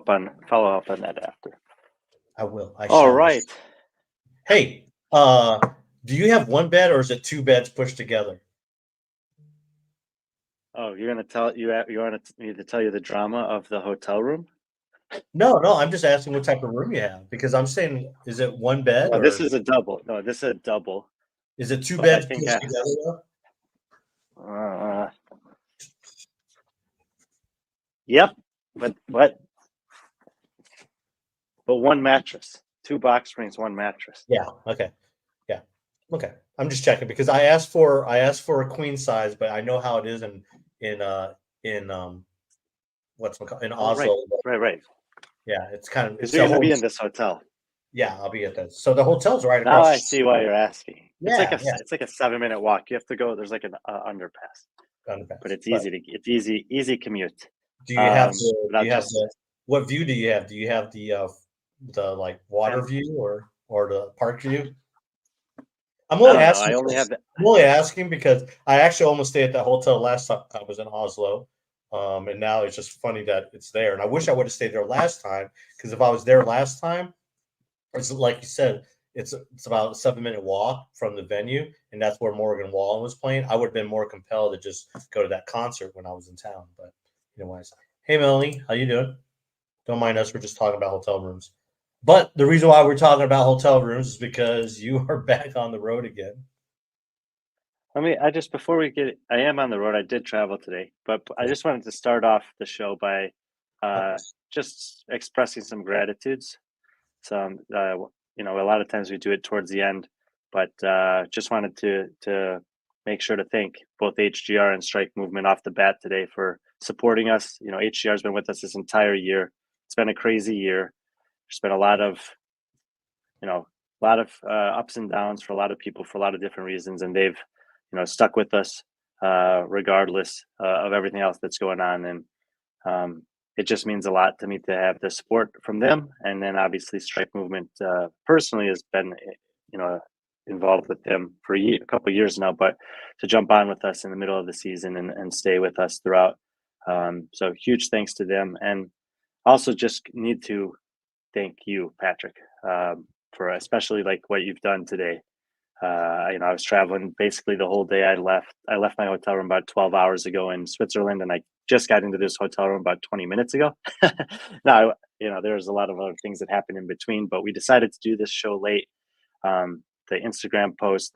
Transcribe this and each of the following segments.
up on that after. I will. I All shall. right. Hey, do you have one bed or is it two beds pushed together? Oh, you're gonna tell you want me to tell you the drama of the hotel room? No, I'm just asking what type of room you have because I'm saying, is it one bed No, or this is a double. No, this is a double. is it two But I beds think pushed together? yep. But one mattress, 2 box springs, 1 mattress. Yeah. Okay. Yeah. Okay. I'm just checking because I asked for a queen size, but I know how it is in what's it called in Oslo. Right. Yeah, it's kind of Because it's you're the gonna whole. be in this hotel. Yeah, I'll be at that. So the hotel's right Now across. I see why you're asking. It's like Yeah, yeah. it's like a 7-minute walk. You have to go. There's like an underpass, but it's But easy commute. do you have what view do you have? Do you have the like water view or the park view? I'm I only don't know. asking. I only have the. I'm only asking because I actually almost stayed at that hotel last time I was in Oslo, and now it's just funny that it's there. And I wish I would have stayed there last time because if I was there last time, it's like you said, it's about a 7-minute walk from the venue, and that's where Morgan Wallen was playing. I would have been more compelled to just go to that concert when I was in town. But anyways, hey Melanie, how you doing? Don't mind us. We're just talking about hotel rooms. But the reason why we're talking about hotel rooms is because you are back on the road again. Before we get, I am on the road. I did travel today, but I just wanted to start off the show by just expressing some gratitudes. Some, a lot of times we do it towards the end, but just wanted to make sure to thank both HGR and Strike Movement off the bat today for supporting us. HGR has been with us this entire year. It's been a crazy year. There's been a lot of ups and downs for a lot of people for a lot of different reasons, and they've stuck with us regardless of everything else that's going on. And it just means a lot to me to have the support from them. And then obviously Strike Movement personally has been involved with them for a couple of years now, but to jump on with us in the middle of the season and stay with us throughout. So huge thanks to them. And also just need to thank you, Patrick, for especially like what you've done today. I was traveling basically the whole day. I left my hotel room about 12 hours ago in Switzerland, and I just got into this hotel room about 20 minutes ago. Now, there's a lot of other things that happened in between, but we decided to do this show late. The Instagram post,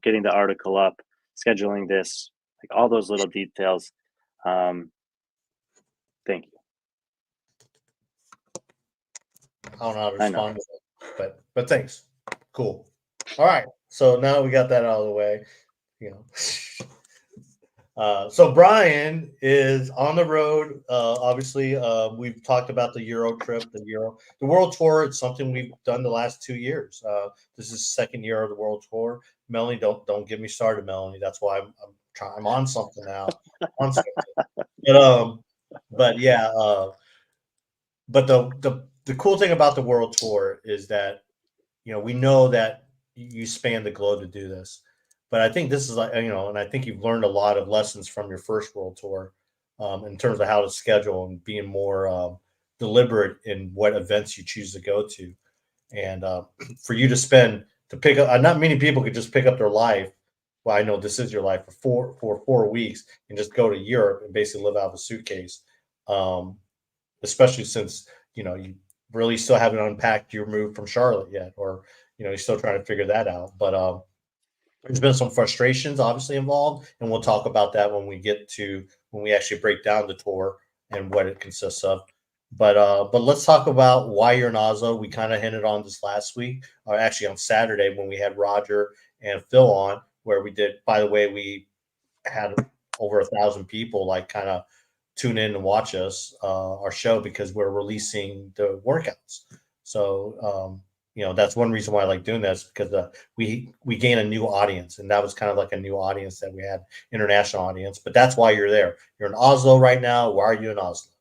getting the article up, scheduling this, like all those little details. Thank you. I don't know how to respond to that, but thanks. Cool. All right. So now we got that out of the way. So Brian is on the road. Obviously, we've talked about the Euro trip, the World Tour. It's something we've done the last 2 years. This is the second year of the World Tour. Melanie, don't get me started, Melanie. That's why I'm on something now. But yeah. But the cool thing about the World Tour is that we know that you span the globe to do this. But I think this is like, and I think you've learned a lot of lessons from your first World Tour in terms of how to schedule and being more deliberate in what events you choose to go to. And for you to pick up, not many people could just pick up their life. Well, I know this is your life for 4 weeks and just go to Europe and basically live out of a suitcase. Especially since, you really still haven't unpacked your move from Charlotte yet, or, you're still trying to figure that out. But there's been some frustrations obviously involved, and we'll talk about that when we actually break down the tour and what it consists of. But let's talk about why you're in Oslo. We kind of hinted on this last week, or actually on Saturday when we had Roger and Phil on, where by the way, we had over 1,000 people like kind of tune in and watch our show, because we're releasing the workouts. So that's one reason why I like doing this, because we gain a new audience, and that was kind of like a new audience that we had, international audience. But that's why you're there. You're in Oslo right now. Why are you in Oslo?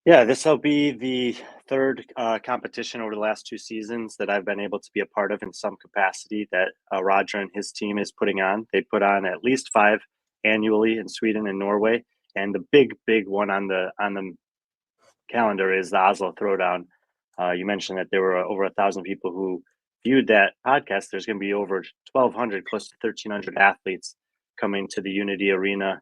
Yeah, this will be the third competition over the last 2 seasons that I've been able to be a part of in some capacity that Roger and his team is putting on. They put on at least 5 annually in Sweden and Norway, and the big one on the calendar is the Oslo Throwdown. You mentioned that there were over 1,000 people who viewed that podcast. There's going to be over 1,200, close to 1,300 athletes coming to the Unity Arena.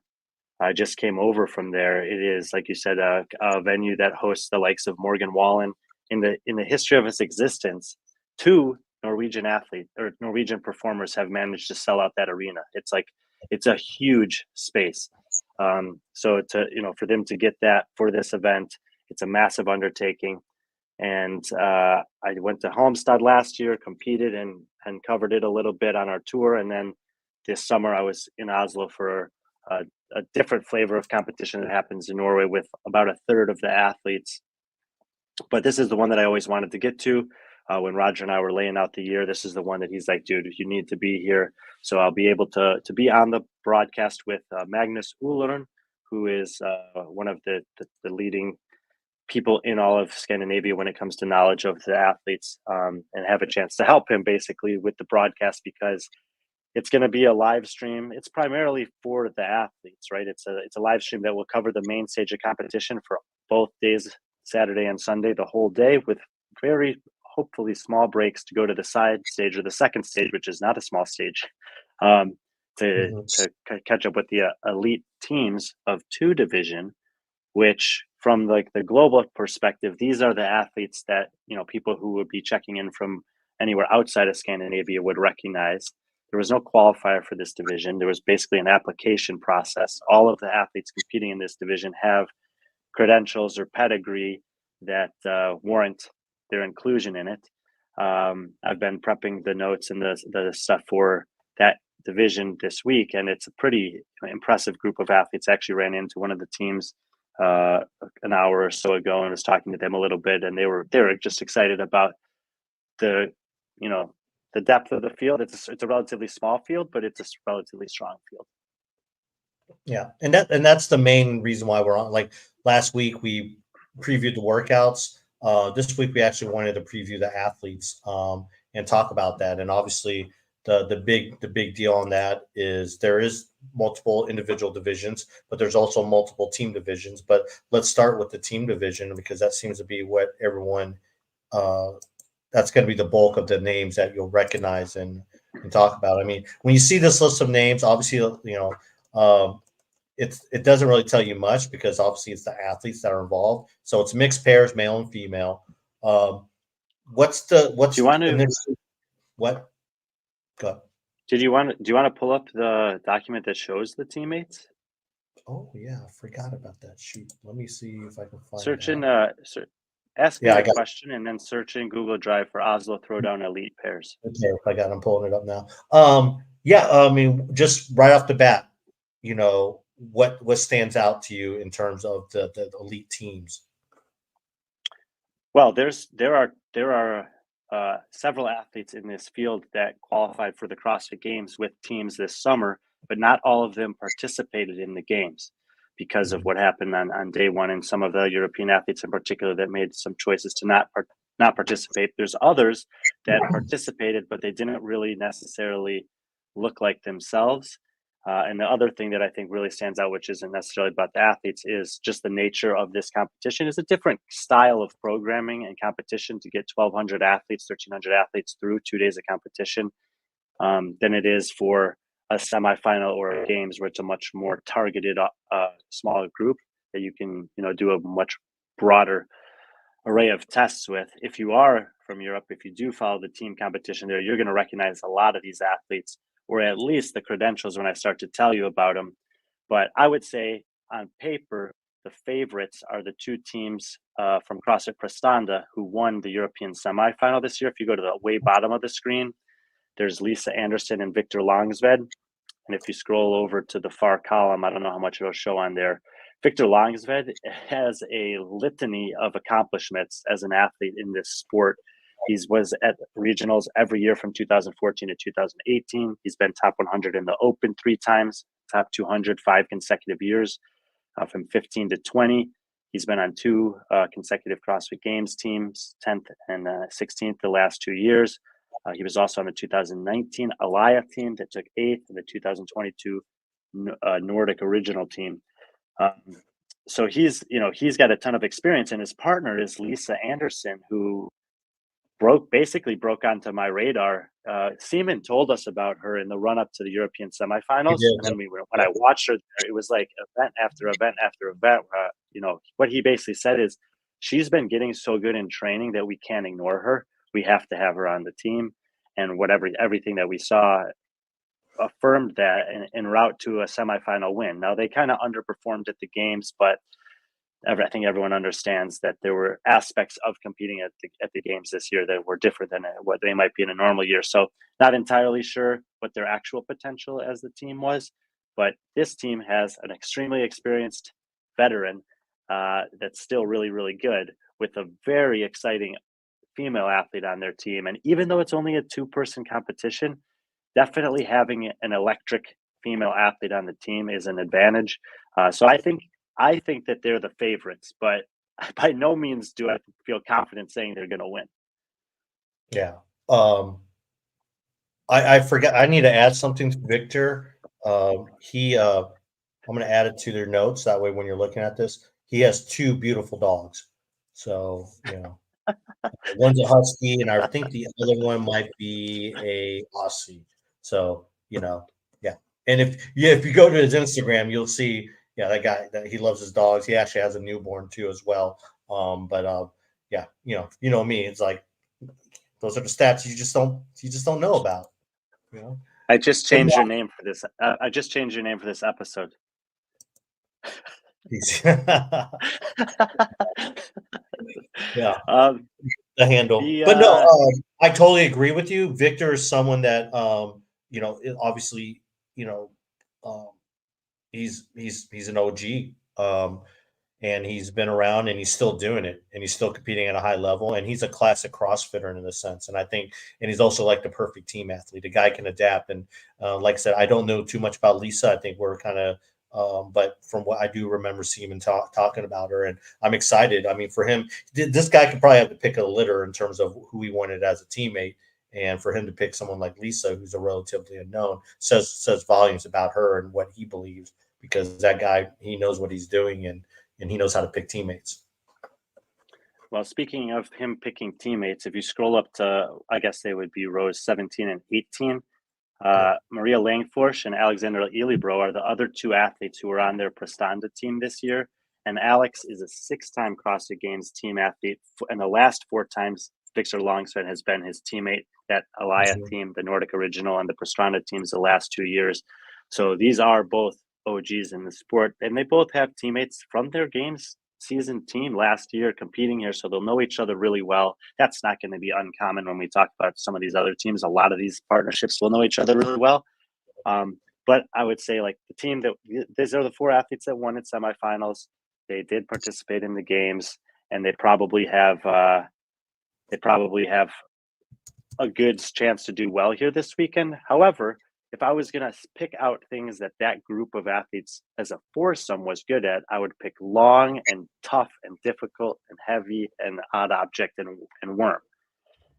I just came over from there. It is, like you said, a venue that hosts the likes of Morgan Wallen. In the history of its existence, 2 Norwegian athletes or Norwegian performers have managed to sell out that arena. It's a huge space. So for them to get that for this event, it's a massive undertaking. And I went to Halmstad last year, competed and covered it a little bit on our tour. And then this summer I was in Oslo for a different flavor of competition that happens in Norway with about a third of the athletes. But this is the one that I always wanted to get to. When Roger and I were laying out the year, this is the one that he's like, dude, you need to be here. So I'll be able to be on the broadcast with Magnus Ullern, who is one of the leading people in all of Scandinavia when it comes to knowledge of the athletes, and have a chance to help him basically with the broadcast, because it's going to be a live stream. It's primarily for the athletes, right? It's a live stream that will cover the main stage of competition for both days, Saturday and Sunday, the whole day, with very hopefully small breaks to go to the side stage or the second stage, which is not a small stage, to catch up with the elite teams of 2 division, which from like the global perspective, these are the athletes that, people who would be checking in from anywhere outside of Scandinavia would recognize. There was no qualifier for this division. There was basically an application process. All of the athletes competing in this division have credentials or pedigree that warrant their inclusion in it. I've been prepping the notes and the stuff for that division this week, and it's a pretty impressive group of athletes. I actually ran into one of the teams an hour or so ago and was talking to them a little bit, and they were just excited about the depth of the field. It's a relatively small field, but it's a relatively strong field. Yeah, and that's the main reason why we're on. Like last week, we previewed the workouts. This week, we actually wanted to preview the athletes and talk about that. And obviously, the big deal on that is there is multiple individual divisions, but there's also multiple team divisions. But let's start with the team division, because that seems to be what everyone. That's going to be the bulk of the names that you'll recognize and talk about. I mean, when you see this list of names, obviously, it doesn't really tell you much, because obviously it's the athletes that are involved. So it's mixed pairs, male and female. What? Go ahead. Do you want to pull up the document that shows the teammates? Oh yeah, I forgot about that. Shoot, let me see if I can find. Search in ask me a question and then search in Google Drive for Oslo Throwdown Elite pairs. Okay, I'm pulling it up now. Yeah, I mean, just right off the bat, what stands out to you in terms of the elite teams? Well, there are several athletes in this field that qualified for the CrossFit Games with teams this summer, but not all of them participated in the games because of what happened on day one, and some of the European athletes in particular that made some choices to not participate. There's others that participated, but they didn't really necessarily look like themselves. And the other thing that I think really stands out, which isn't necessarily about the athletes, is just the nature of this competition. It's a different style of programming and competition to get 1,200 athletes, 1,300 athletes through 2 days of competition than it is for a semifinal or games, where it's a much more targeted, smaller group that you can, do a much broader array of tests with. If you are from Europe, if you do follow the team competition there, you're going to recognize a lot of these athletes, or at least the credentials when I start to tell you about them. But I would say on paper, the favorites are the 2 teams from CrossFit Prestanda who won the European semifinal this year. If you go to the way bottom of the screen, there's Lisa Anderson and Victor Langsved. And if you scroll over to the far column, I don't know how much it'll show on there, Victor Langsved has a litany of accomplishments as an athlete in this sport. He was at regionals every year from 2014 to 2018. He's been top 100 in the Open 3 times, top 200 5 consecutive years, from 15 to 20. He's been on 2 consecutive CrossFit Games teams, 10th and 16th the last 2 years. He was also on the 2019 Alaya team that took 8th, and the 2022 Nordic original team. so he's got a ton of experience, and his partner is Lisa Anderson, who basically broke onto my radar. Seaman told us about her in the run up to the European He semifinals, and did. then when I watched her there, it was like event after event after event. What he basically said is, she's been getting so good in training that we can't ignore her. We have to have her on the team, and everything that we saw affirmed that en route to a semifinal win. Now they kind of underperformed at the games, but I think everyone understands that there were aspects of competing at the games this year that were different than what they might be in a normal year. So not entirely sure what their actual potential as the team was, but this team has an extremely experienced veteran that's still really, really good, with a very exciting female athlete on their team. And even though it's only a two-person competition, definitely having an electric female athlete on the team is an advantage. So I think that they're the favorites, but by no means do I feel confident saying they're going to win. Yeah. I forgot. I need to add something to Victor. I'm going to add it to their notes. That way, when you're looking at this, he has two beautiful dogs. So, one's a husky, and I think the other one might be a Aussie. So, yeah. And if you go to his Instagram, you'll see, that guy, that he loves his dogs. He actually has a newborn too as well. Yeah, me. It's like those are the stats you just don't know about. I just But changed your name for this. I just changed your name for this episode. yeah, um, the handle. the But no, I totally agree with you. Victor is someone that obviously, um, he's an OG. And he's been around and he's still doing it and he's still competing at a high level, and he's a classic CrossFitter in a sense. And I think, and he's also like the perfect team athlete. A guy can adapt. And like I said, I don't know too much about Lisa. I think we're kind of, but from what I do remember Seaman talking about her, and I'm excited. I mean, for him, this guy could probably have to pick a litter in terms of who he wanted as a teammate. And for him to pick someone like Lisa, who's a relatively unknown, says volumes about her and what he believes, because that guy, he knows what he's doing, and he knows how to pick teammates. Well, speaking of him picking teammates, if you scroll up to, I guess they would be rows 17 and 18, Maria Langfors and Alexandra Ilibro are the other two athletes who were on their Prestanda team this year. And Alex is a six-time CrossFit Games team athlete. And the last four times, Victor Longsford has been his teammate, that Alaya team, the Nordic Original, and the Prestanda teams the last 2 years. So these are both OGs in the sport. And they both have teammates from their Games season team last year competing here, so they'll know each other really well. That's not going to be uncommon when we talk about some of these other teams. A lot of these partnerships will know each other really well. But I would say, like, the team these are the four athletes that won at semifinals. They did participate in the games, and they probably have a good chance to do well here this weekend. However, if I was going to pick out things that group of athletes as a foursome was good at, I would pick long and tough and difficult and heavy and odd object and worm.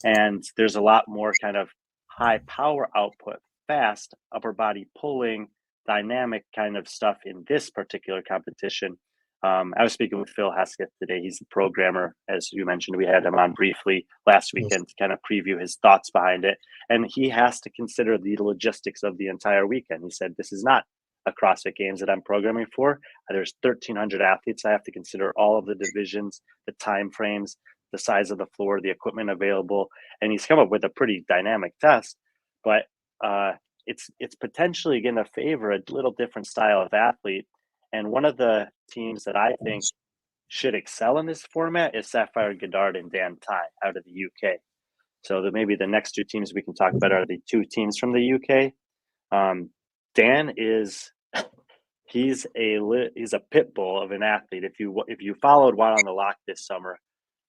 And there's a lot more kind of high power output, fast upper body pulling, dynamic kind of stuff in this particular competition. I was speaking with Phil Hesketh today. He's the programmer, as you mentioned. We had him on briefly last weekend to kind of preview his thoughts behind it. And he has to consider the logistics of the entire weekend. He said, this is not a CrossFit Games that I'm programming for. There's 1,300 athletes. I have to consider all of the divisions, the time frames, the size of the floor, the equipment available. And he's come up with a pretty dynamic test. But it's potentially going to favor a little different style of athlete. And one of the teams that I think should excel in this format is Sapphire, Goddard, and Dan Tai out of the UK. So maybe the next two teams we can talk about are the two teams from the UK. Dan is he's a pit bull of an athlete. If you followed Wild on the Lock this summer,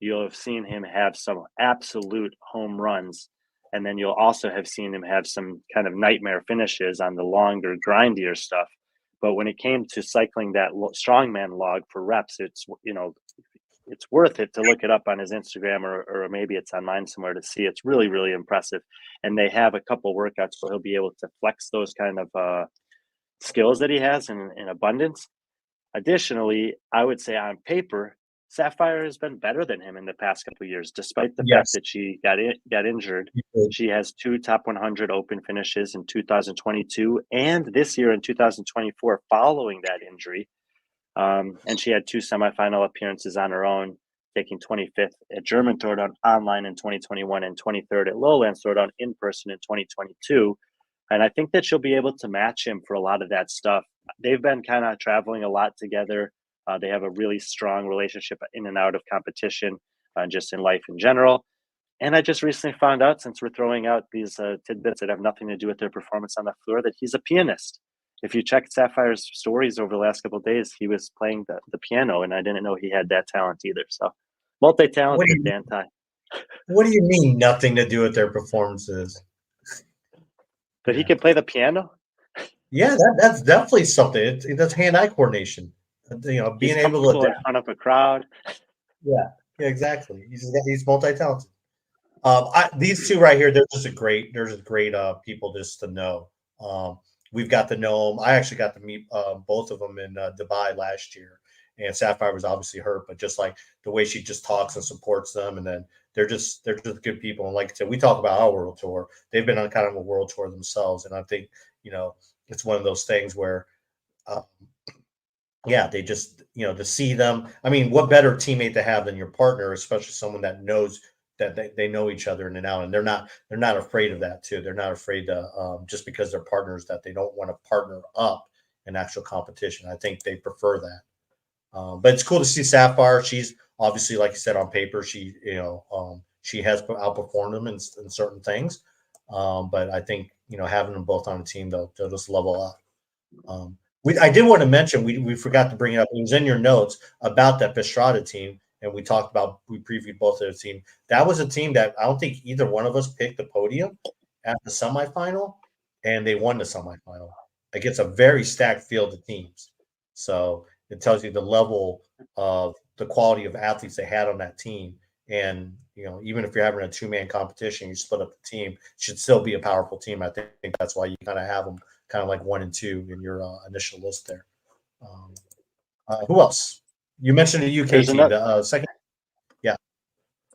you'll have seen him have some absolute home runs, and then you'll also have seen him have some kind of nightmare finishes on the longer, grindier stuff. But when it came to cycling that strongman log for reps, it's worth it to look it up on his Instagram, or maybe it's on mine somewhere to see. It's really, really impressive. And they have a couple workouts where he'll be able to flex those kind of skills that he has in abundance. Additionally, I would say on paper, Sapphire has been better than him in the past couple of years, despite the fact Yes. that she got injured. You did. She has 2 top 100 open finishes in 2022 and this year in 2024 following that injury. And she had 2 semifinal appearances on her own, taking 25th at German Throwdown online in 2021 and 23rd at Lowlands Throwdown in person in 2022. And I think that she'll be able to match him for a lot of that stuff. They've been kind of traveling a lot together. They have a really strong relationship in and out of competition, just in life in general. And I just recently found out, since we're throwing out these tidbits that have nothing to do with their performance on the floor, that he's a pianist. If you check Sapphire's stories over the last couple of days, he was playing the piano, and I didn't know he had that talent either. So multi-talented, Dan Ty. What do you mean nothing to do with their performances? But he can play the piano? Yeah, that's definitely something. That's hand-eye coordination. Being He's able to comfortable in adapt. front of a crowd. Yeah, exactly. He's multi-talented. These two right here, they're just great people just to know. We've got to know them. I actually got to meet both of them in Dubai last year, and Sapphire was obviously hurt, but just like the way she just talks and supports them, and then they're just good people. And like I said, we talk about our world tour. They've been on kind of a world tour themselves, and I think it's one of those things where, yeah, they just to see them. I mean, what better teammate to have than your partner, especially someone that knows that they know each other in and out, and they're not afraid of that too. They're not afraid to just because they're partners that they don't want to partner up in actual competition. I think they prefer that. But it's cool to see Sapphire. She's obviously, like you said, on paper, she has outperformed them in certain things. But I think having them both on the team, they'll just level up. I did want to mention we forgot to bring it up. It was in your notes about that Prestanda team, and we previewed both of their team. That was a team that I don't think either one of us picked the podium at the semifinal, and they won the semifinal. Like, it's a very stacked field of teams, so it tells you the level of the quality of athletes they had on that team. And even if you're having a 2-man competition, you split up the team, it should still be a powerful team. I think that's why you kind of have them kind of like 1 and 2 in your initial list there. Who else? You mentioned the UK There's team. another, The second, yeah.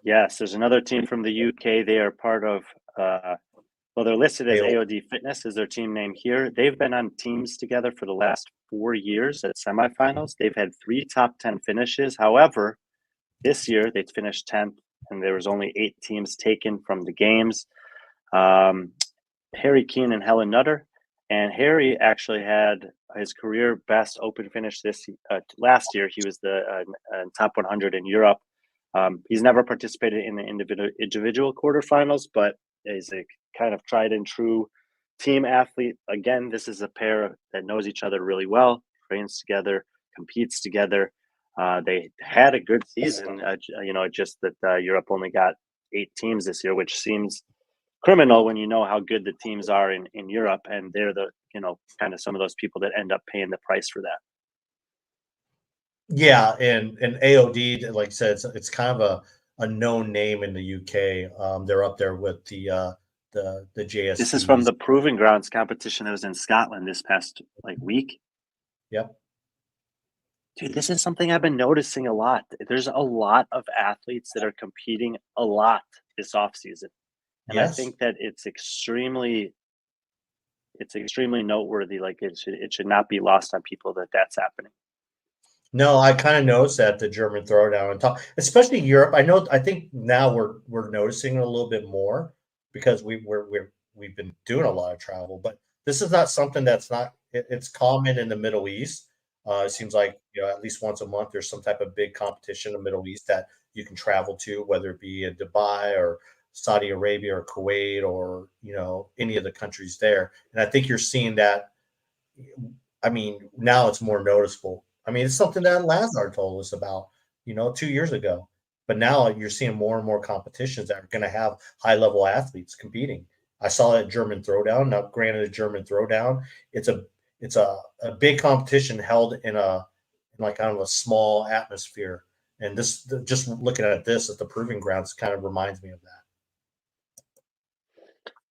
yes, there's another team from the UK. They are part of, they're listed as AOD Fitness is their team name here. They've been on teams together for the last 4 years at semifinals. They've had 3 top 10 finishes. However, this year they finished 10th, and there was only 8 teams taken from the games. Harry Keane and Helen Nutter. And Harry actually had his career best open finish last year. He was the top 100 in Europe. He's never participated in the individual quarterfinals, but is a kind of tried and true team athlete. Again, this is a pair that knows each other really well, trains together, competes together. They had a good season, just that Europe only got 8 teams this year, which seems criminal when you know how good the teams are in Europe, and they're the kind of some of those people that end up paying the price for that. Yeah, and AOD, like I said, it's kind of a known name in the UK. They're up there with the JSTs. This is from the Proving Grounds competition that was in Scotland this past week. Yep. Dude, this is something I've been noticing a lot. There's a lot of athletes that are competing a lot this offseason. And yes. I think that it's extremely noteworthy. Like, it should not be lost on people that that's happening. No, I kind of noticed that the German Throwdown and especially Europe. I think now we're noticing it a little bit more because we've been doing a lot of travel. But this is not something it's common in the Middle East. It seems like at least once a month there's some type of big competition in the Middle East that you can travel to, whether it be in Dubai or Saudi Arabia or Kuwait or any of the countries there. And I think you're seeing that. I mean, now it's more noticeable. I mean, it's something that Lazar told us about 2 years ago. But now you're seeing more and more competitions that are going to have high level athletes competing. I saw that German Throwdown. Now, granted, a German Throwdown, it's a big competition held in like kind of a small atmosphere. And this, just looking at this at the Proving Grounds, kind of reminds me of that.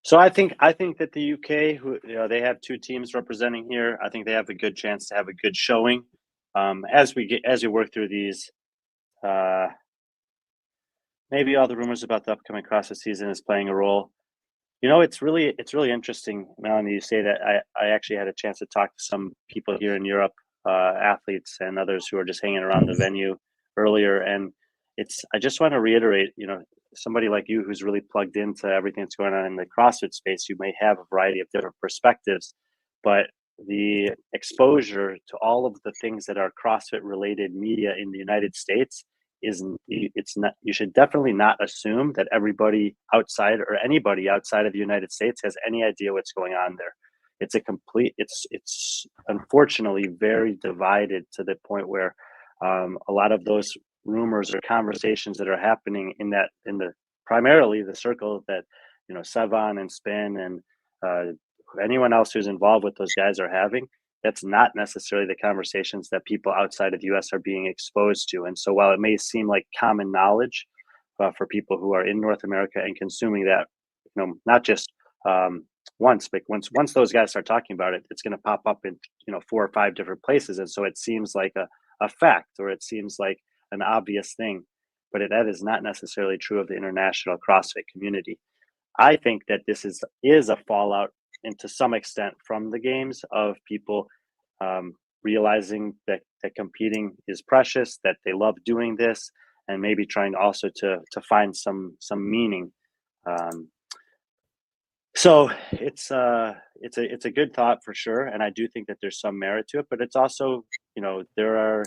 So I think that the UK, who they have 2 teams representing here, I think they have a good chance to have a good showing. as we work through these, maybe all the rumors about the upcoming CrossFit season is playing a role. It's really interesting, Melanie. You say that. I actually had a chance to talk to some people here in Europe, athletes and others who are just hanging around the venue earlier, and I just want to reiterate, somebody like you who's really plugged into everything that's going on in the CrossFit space, you may have a variety of different perspectives, but the exposure to all of the things that are CrossFit related media in the United States it's not, you should definitely not assume that everybody outside or anybody outside of the United States has any idea what's going on there. It's unfortunately very divided to the point where a lot of those rumors or conversations that are happening in the primarily the circle that Sevan and Spin and anyone else who's involved with those guys are having, that's not necessarily the conversations that people outside of the US are being exposed to. And so while it may seem like common knowledge for people who are in North America and consuming that, not just once, but once those guys start talking about it, it's going to pop up in 4 or 5 different places. And so it seems like a fact, or it seems like an obvious thing, but that is not necessarily true of the international CrossFit community. I think that this is a fallout, and to some extent from the games, of people realizing that competing is precious, that they love doing this, and maybe trying also to find some meaning. So it's a good thought for sure, and I do think that there's some merit to it. But it's also, there are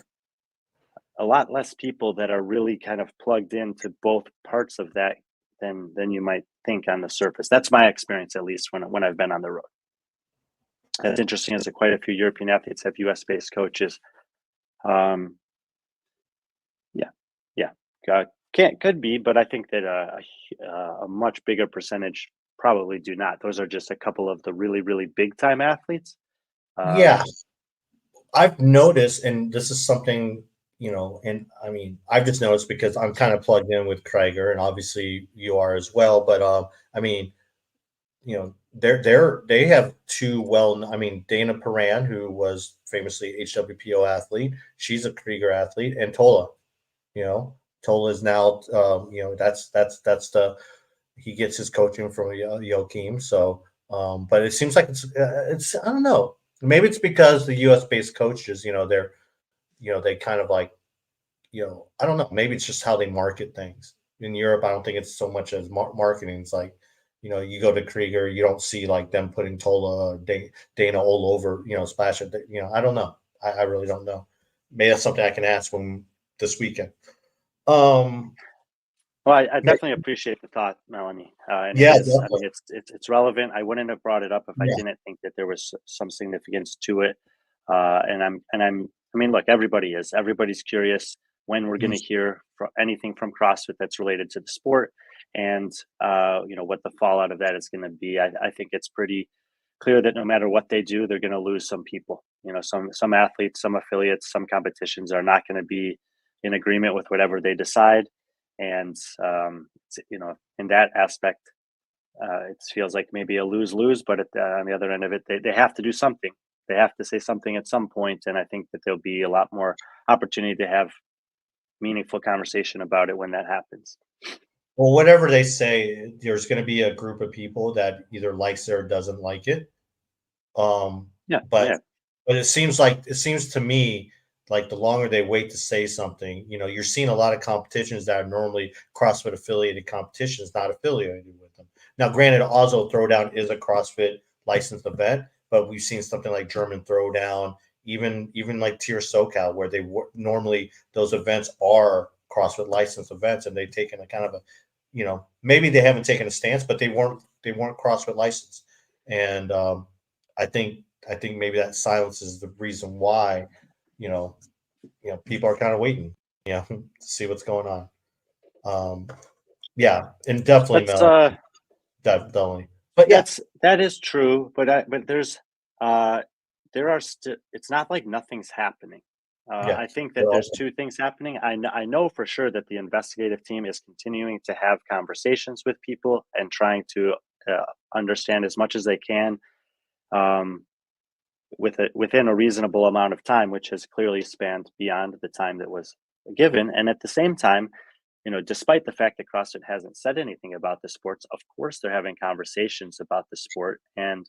a lot less people that are really kind of plugged into both parts of that than you might think on the surface. That's my experience, at least when I've been on the road. That's interesting, as quite a few European athletes have US based coaches. Could be, but I think that a much bigger percentage probably do not. Those are just a couple of the really, really big time athletes. Yeah, I've noticed, and this is something, and I mean, I've just noticed because I'm kind of plugged in with Krieger, and obviously you are as well. But I mean, they have two I mean, Dana Paran, who was famously HWPO athlete, she's a Krieger athlete, and Tola, Tola is now, that's the he gets his coaching from Joachim. So, but it seems like it's I don't know. Maybe it's because the U.S. based coaches, they kind of like, I don't know. Maybe it's just how they market things. In Europe, I don't think it's so much as marketing. It's like, you go to Krieger, you don't see like them putting Tola or Dana all over, splash it. I don't know. I really don't know. Maybe that's something I can ask them this weekend. Well, I definitely appreciate the thought, Melanie. And yeah, it's relevant. I wouldn't have brought it up if I didn't think that there was some significance to it. I mean, look, everybody's curious when we're going to hear anything from CrossFit that's related to the sport, and what the fallout of that is going to be. I think it's pretty clear that no matter what they do, they're going to lose some people. Some athletes, some affiliates, some competitions are not going to be in agreement with whatever they decide. And, in that aspect, it feels like maybe a lose-lose, but on the other end of it, they have to do something. They have to say something at some point, and I think that there'll be a lot more opportunity to have meaningful conversation about it when that happens. Well, whatever they say, there's going to be a group of people that either likes it or doesn't like it. But it seems to me like the longer they wait to say something, you're seeing a lot of competitions that are normally CrossFit affiliated competitions not affiliated with them. Now, granted, Oslo Throwdown is a CrossFit licensed event, but we've seen something like German Throwdown, even like Tier SoCal, where normally those events are CrossFit licensed events, and they've taken a kind of a, maybe they haven't taken a stance, but they weren't CrossFit licensed, and I think maybe that silence is the reason why, people are kind of waiting, to see what's going on. And definitely, Mel, definitely. But that is true. But there's it's not like nothing's happening. I think that there's two things happening. I know for sure that the investigative team is continuing to have conversations with people and trying to understand as much as they can. within a reasonable amount of time, which has clearly spanned beyond the time that was given. And at the same time, despite the fact that CrossFit hasn't said anything about the sports, of course they're having conversations about the sport. And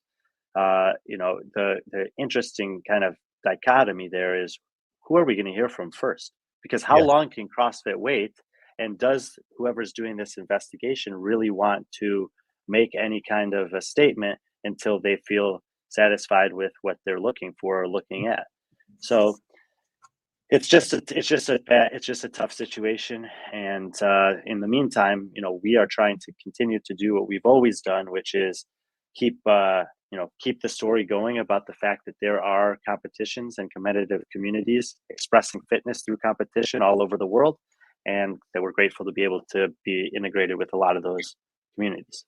the interesting kind of dichotomy there is, who are we going to hear from first? Because how Yeah. long can CrossFit wait? And does whoever's doing this investigation really want to make any kind of a statement until they feel satisfied with what they're looking for or looking at? So it's just a tough situation. And in the meantime, we are trying to continue to do what we've always done, which is keep keep the story going about the fact that there are competitions and competitive communities expressing fitness through competition all over the world, and that we're grateful to be able to be integrated with a lot of those communities.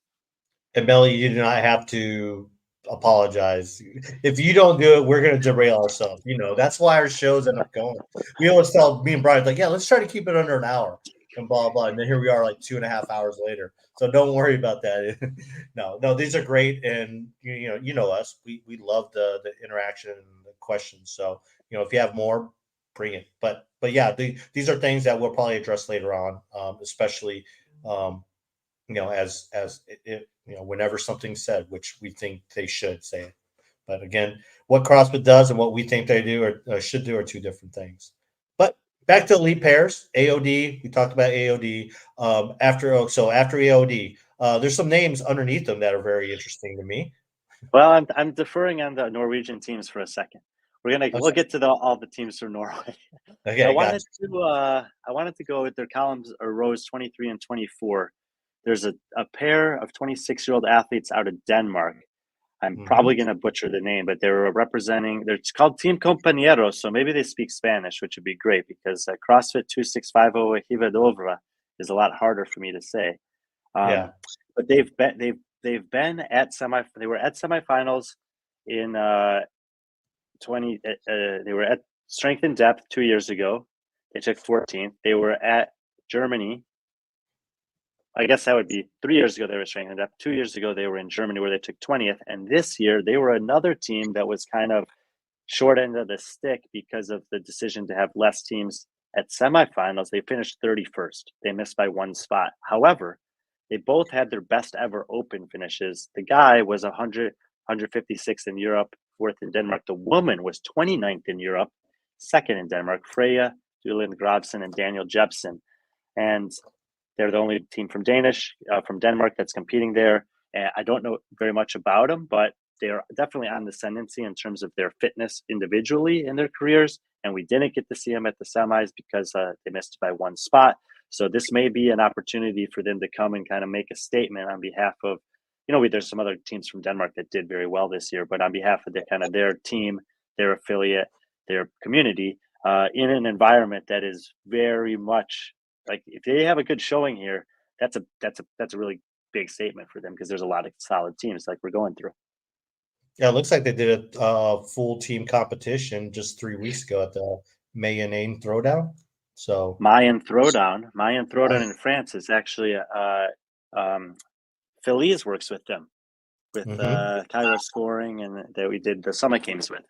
And Melly, you do not have to apologize. If you don't do it, we're going to derail ourselves. That's why our shows end up going. We always tell me and Brian, like, yeah, let's try to keep it under an hour and blah, blah. And then here we are like 2.5 hours later. So don't worry about that. No, these are great. And, you know us, we love the interaction and the questions. So, if you have more, bring it. But yeah, these are things that we'll probably address later on, especially, as it, whenever something's said, which we think they should say it. But again, what CrossFit does and what we think they do or should do are two different things. But back to elite pairs, AOD. We talked about AOD. After AOD, there's some names underneath them that are very interesting to me. Well, I'm deferring on the Norwegian teams for a second. We'll get to all the teams from Norway. Okay, I wanted to go with their columns or rows 23 and 24. There's a pair of 26-year-old athletes out of Denmark. I'm probably going to butcher the name, but they're it's called Team Compañeros, so maybe they speak Spanish, which would be great, because CrossFit 2650 Hivadovra is a lot harder for me to say. Yeah. But they've been at they were at semifinals in 20 they were at Strength and Depth 2 years ago. They took 14th. They were at Germany. I guess that would be 3 years ago they were Strength and Depth. 2 years ago they were in Germany, where they took 20th. And this year they were another team that was kind of short end of the stick because of the decision to have less teams at semifinals. They finished 31st. They missed by one spot. However, they both had their best ever open finishes. The guy was 156th in Europe, 4th in Denmark. The woman was 29th in Europe, 2nd in Denmark. Freya Duland Gravsen and Daniel Jepsen. And they're the only team from Denmark that's competing there. And I don't know very much about them, but they're definitely on the ascendancy in terms of their fitness individually in their careers. And we didn't get to see them at the semis because they missed by one spot. So this may be an opportunity for them to come and kind of make a statement on behalf of, there's some other teams from Denmark that did very well this year, but on behalf of their team, their affiliate, their community, in an environment that is very much like, if they have a good showing here, that's a really big statement for them, because there's a lot of solid teams like we're going through. Yeah, it looks like they did a full team competition just 3 weeks ago at the MVMNT Throwdown. So Mayan Throwdown in France is actually Feliz works with them, with Kyra Scoring, and that we did the Summit Games with.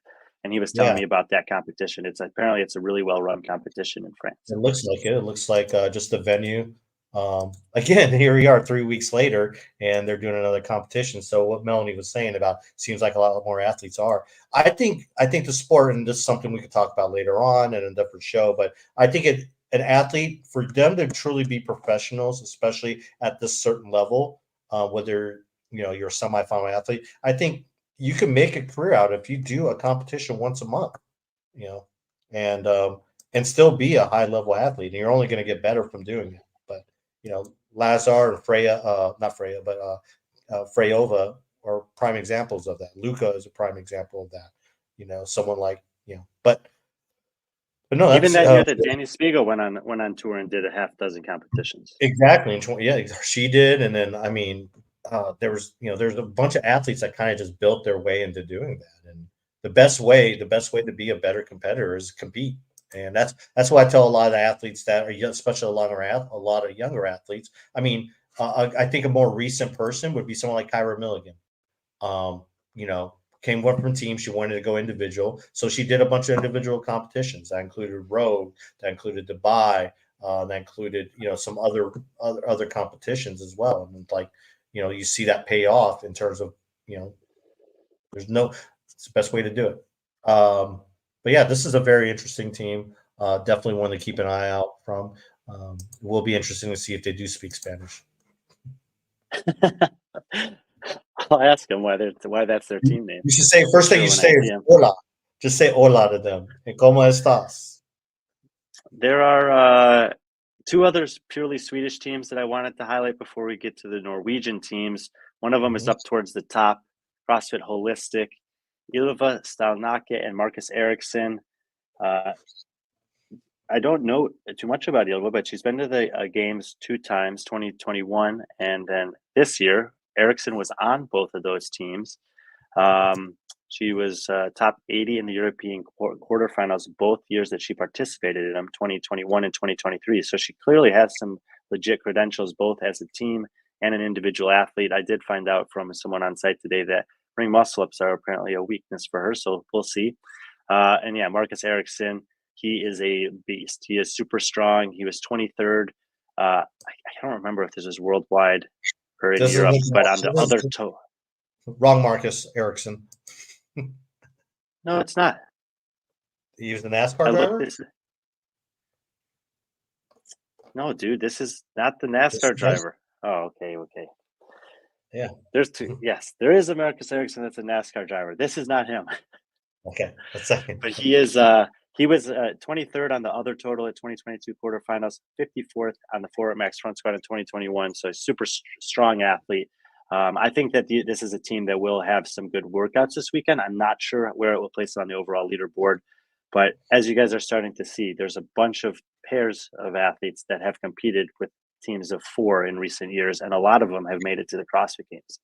And he was telling me about that competition. Apparently it's a really well-run competition in France. It looks like it. It looks like just the venue. Again, here we are 3 weeks later, and they're doing another competition. So what Melanie was saying about, seems like a lot more athletes are. I think the sport, and this is something we could talk about later on in a different show, but I think an athlete, for them to truly be professionals, especially at this certain level, whether you're a semifinal athlete, I think you can make a career out if you do a competition once a month, and still be a high level athlete. And you're only going to get better from doing it. But Lazar and Freya, not Freya, but Freyova are prime examples of that. Luca is a prime example of that. Someone like but no, even that year that Danny Spiegel went on tour and did a half dozen competitions. Exactly. She did. And then there's a bunch of athletes that kind of just built their way into doing that. And the best way to be a better competitor is compete. And that's why I tell a lot of the athletes that are, especially a lot of younger athletes. I mean, I think a more recent person would be someone like Kyra Milligan. came one from team. She wanted to go individual, so she did a bunch of individual competitions. That included road, that included Dubai, that included some other competitions as well. And like you see that pay off in terms of it's the best way to do it. But yeah, this is a very interesting team. Definitely one to keep an eye out from. It will be interesting to see if they do speak Spanish. I'll ask them why that's their team name. You should say first thing you say is hola. Just say hola to them. And ¿Cómo estás? There are 2 other purely Swedish teams that I wanted to highlight before we get to the Norwegian teams. One of them is up towards the top, CrossFit Holistic. Ylva Stalnake and Marcus Eriksson. I don't know too much about Ylva, but she's been to the games 2 times, 2021, and then this year. Eriksson was on both of those teams. She was top 80 in the European quarterfinals both years that she participated in them, 2021 and 2023. So she clearly has some legit credentials, both as a team and an individual athlete. I did find out from someone on site today that ring muscle-ups are apparently a weakness for her, so we'll see. And yeah, Marcus Eriksson, he is a beast. He is super strong. He was 23rd. I don't remember if this is worldwide or in Europe, but on the other toe. Wrong, Marcus Eriksson. No, it's not. He was the NASCAR driver? No, dude, this is not the NASCAR driver. Oh, okay. Yeah. There's 2. Yes, there is a Marcus Eriksson that's a NASCAR driver. This is not him. Okay, a second. But he is. He was 23rd on the other total at 2022 quarterfinals, 54th on the Forward Max Front Squat in 2021. So a super strong athlete. I think that this is a team that will have some good workouts this weekend. I'm not sure where it will place on the overall leaderboard, but as you guys are starting to see, there's a bunch of pairs of athletes that have competed with teams of 4 in recent years, and a lot of them have made it to the CrossFit Games.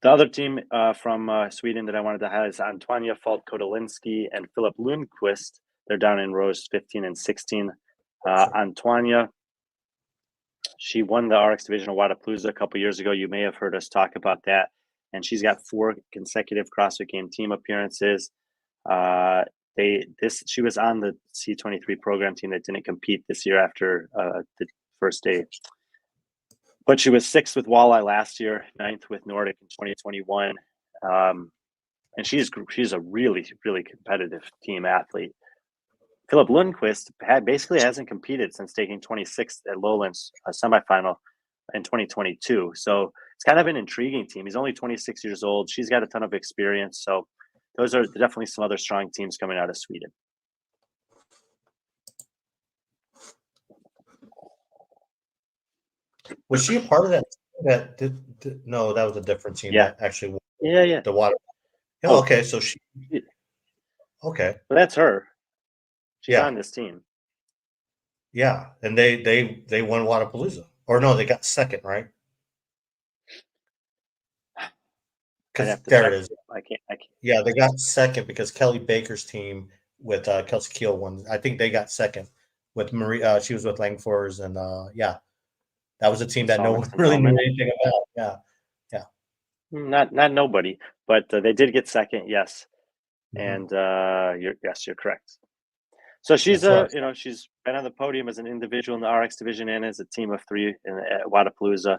The other team from Sweden that I wanted to highlight is Antonia Falk-Kodolinski and Philip Lundqvist. They're down in rows 15 and 16. Antonia, she won the RX division of Wadapalooza a couple years ago. You may have heard us talk about that. And she's got 4 consecutive CrossFit Game team appearances. She was on the C23 program team that didn't compete this year after the first day. But she was 6th with Walleye last year, 9th with Nordic in 2021. And she's a really, really competitive team athlete. Philip Lundqvist basically hasn't competed since taking 26th at Lowlands semifinal in 2022. So it's kind of an intriguing team. He's only 26 years old. She's got a ton of experience. So those are definitely some other strong teams coming out of Sweden. Was she a part of that? No, that was a different team. Yeah. That actually. Yeah. The water. Oh, okay. So she. Okay. Well, that's her. She's on this team. Yeah, and they won Wadapalooza, or no, they got second, right? Because there it is. I can't. Yeah, they got second because Kelly Baker's team with Kelsey Keel won. I think they got second with Marie. She was with Langfors, and yeah, that was a team that no one really knew anything about. Yeah. Not nobody, but they did get second. Yes, and you're correct. So she's she's been on the podium as an individual in the RX division and as a team of 3 at Wadapalooza.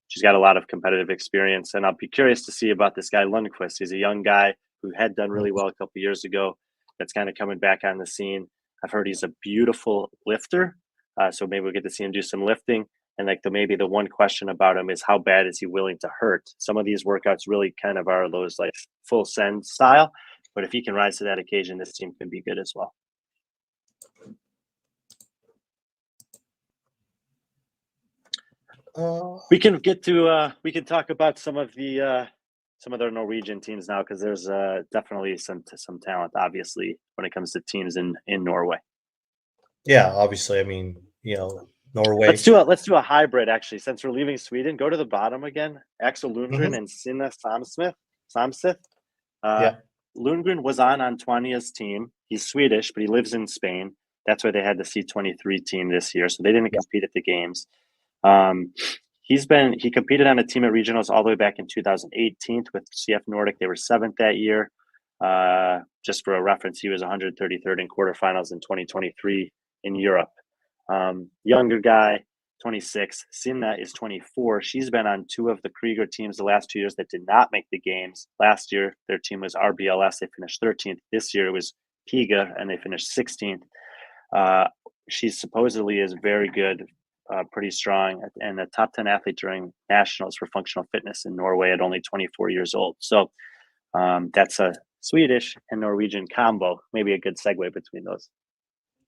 She's got a lot of competitive experience, and I'll be curious to see about this guy Lundqvist. He's a young guy who had done really well a couple of years ago. That's kind of coming back on the scene. I've heard he's a beautiful lifter, so maybe we'll get to see him do some lifting. And maybe the one question about him is how bad is he willing to hurt? Some of these workouts really kind of are those like full send style, but if he can rise to that occasion, this team can be good as well. We can talk about some of the Norwegian teams now, because there's definitely some talent, obviously, when it comes to teams in Norway. Yeah, obviously. I mean, Norway. Let's do a hybrid, actually. Since we're leaving Sweden, go to the bottom again. Axel Lundgren and Sinna Samsith. Lundgren was on Antonia's team. He's Swedish, but he lives in Spain. That's why they had the C23 team this year. So they didn't compete at the games. he competed on a team at regionals all the way back in 2018 with CF Nordic. They were 7th that year. Just for a reference, he was 133rd in quarterfinals in 2023 in Europe. Younger guy, 26. Sinna is 24. She's been on 2 of the Krieger teams the last 2 years that did not make the games. Last year, their team was RBLS. They finished 13th. This year, it was Piga, and they finished 16th. She supposedly is very good, pretty strong, and a top 10 athlete during nationals for functional fitness in Norway at only 24 years old. So that's a Swedish and Norwegian combo. Maybe a good segue between those.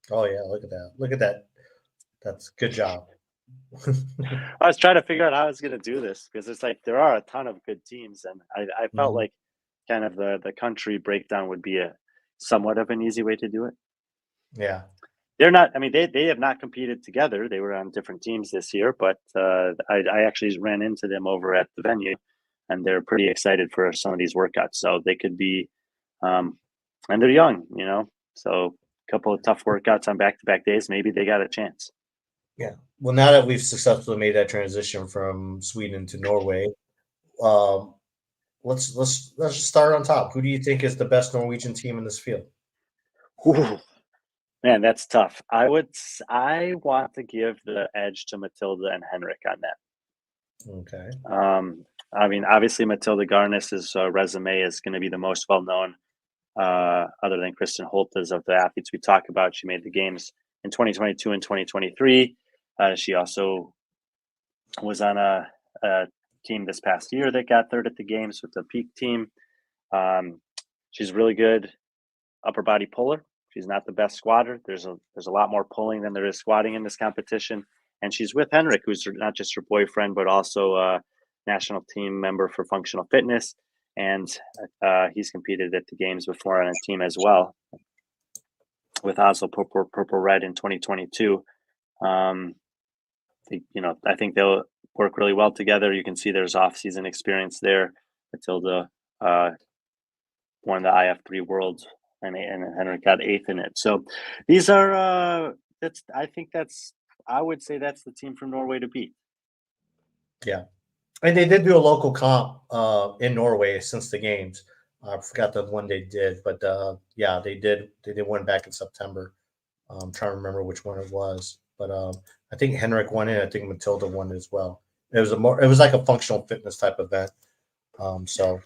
Oh yeah, look at that! Look at that! That's good job. I was trying to figure out how I was going to do this because it's like there are a ton of good teams, and I felt like kind of the country breakdown would be a somewhat of an easy way to do it. Yeah. They're not. I mean, they have not competed together. They were on different teams this year, but I actually ran into them over at the venue, and they're pretty excited for some of these workouts. So they could be, and they're young, you know. So a couple of tough workouts on back-to-back days, maybe they got a chance. Yeah. Well, now that we've successfully made that transition from Sweden to Norway, let's just start on top. Who do you think is the best Norwegian team in this field? Ooh. Man, that's tough. I want to give the edge to Matilda and Henrik on that. Okay. I mean, obviously Matilda Garnis's resume is going to be the most well-known, other than Kristen Holte's of the athletes we talk about. She made the games in 2022 and 2023. She also was on a team this past year that got third at the games with the peak team. She's really good upper body puller. She's not the best squatter. There's a lot more pulling than there is squatting in this competition. And she's with Henrik, who's not just her boyfriend, but also a national team member for functional fitness. And he's competed at the games before on a team as well with Oslo Purple Red in 2022. I think they'll work really well together. You can see there's off-season experience there. Matilda won the IF3 Worlds, and Henrik got 8th in it. So these are I would say that's the team from Norway to beat. Yeah, and they did do a local comp in Norway since the games. I forgot the one they did, but yeah, they did one back in September. I'm trying to remember which one it was, but I think Henrik won it. I think Matilda won it as well. It was like a functional fitness type event. So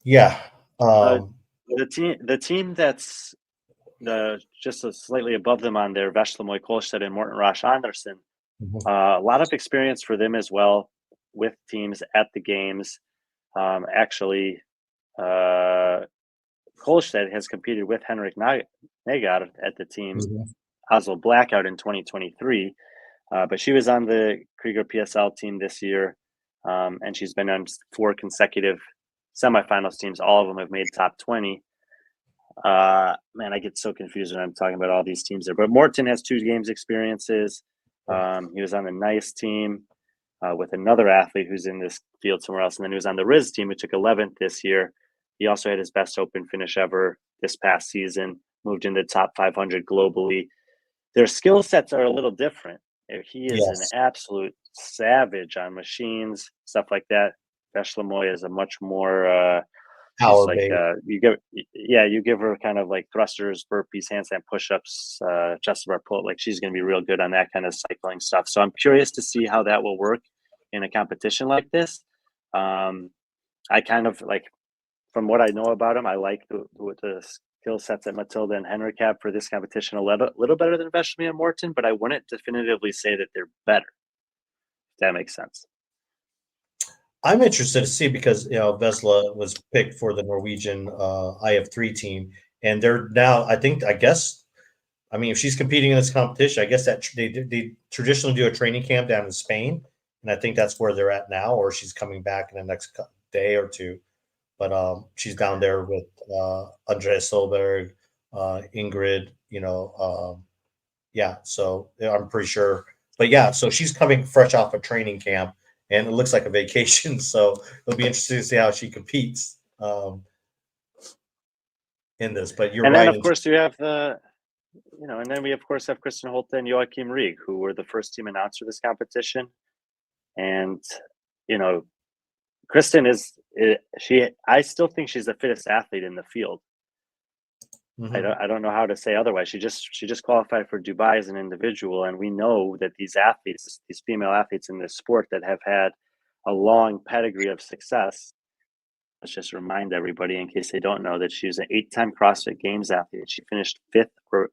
yeah. The team that's just slightly above them on there, Veslemoy Kolstad and Morten Roche Andersen. A lot of experience for them as well with teams at the games. Actually, Kolstad has competed with Henrik Negard at the team's Oslo Blackout in 2023, but she was on the Krieger PSL team this year, and she's been on 4 consecutive semifinals teams. All of them have made top 20. Man, I get so confused when I'm talking about all these teams there. But Morten has 2 games experiences. He was on the NICE team with another athlete who's in this field somewhere else. And then he was on the Riz team, who took 11th this year. He also had his best open finish ever this past season, moved into the top 500 globally. Their skill sets are a little different. He is an absolute savage on machines, stuff like that. Veslemoy is a much more power like you give her kind of like thrusters, burpees, handstand push-ups, chest bar pull. Like she's going to be real good on that kind of cycling stuff. So I'm curious to see how that will work in a competition like this. I kind of like, from what I know about him, I like the skill sets that Matilda and Henrik have for this competition a little better than Veslemoy and Morten, but I wouldn't definitively say that they're better. If that makes sense. I'm interested to see because Vesla was picked for the Norwegian IF3 team, and they're now. I mean, if she's competing in this competition, I guess that they traditionally do a training camp down in Spain, and I think that's where they're at now, or she's coming back in the next day or two. But she's down there with Andreas Solberg, Ingrid. Yeah. So I'm pretty sure. But yeah, so she's coming fresh off a training camp. And it looks like a vacation, so it'll be interesting to see how she competes in this. But you're right. And then, of course, you have and then we, of course, have Kristen Holte and Joachim Rygh, who were the first team announced for this competition. And, you know, Kristen I still think she's the fittest athlete in the field. I don't know how to say otherwise. She just qualified for Dubai as an individual, and we know that these female athletes in this sport that have had a long pedigree of success. Let's just remind everybody, in case they don't know, that she's an 8-time CrossFit Games athlete. She finished 5th or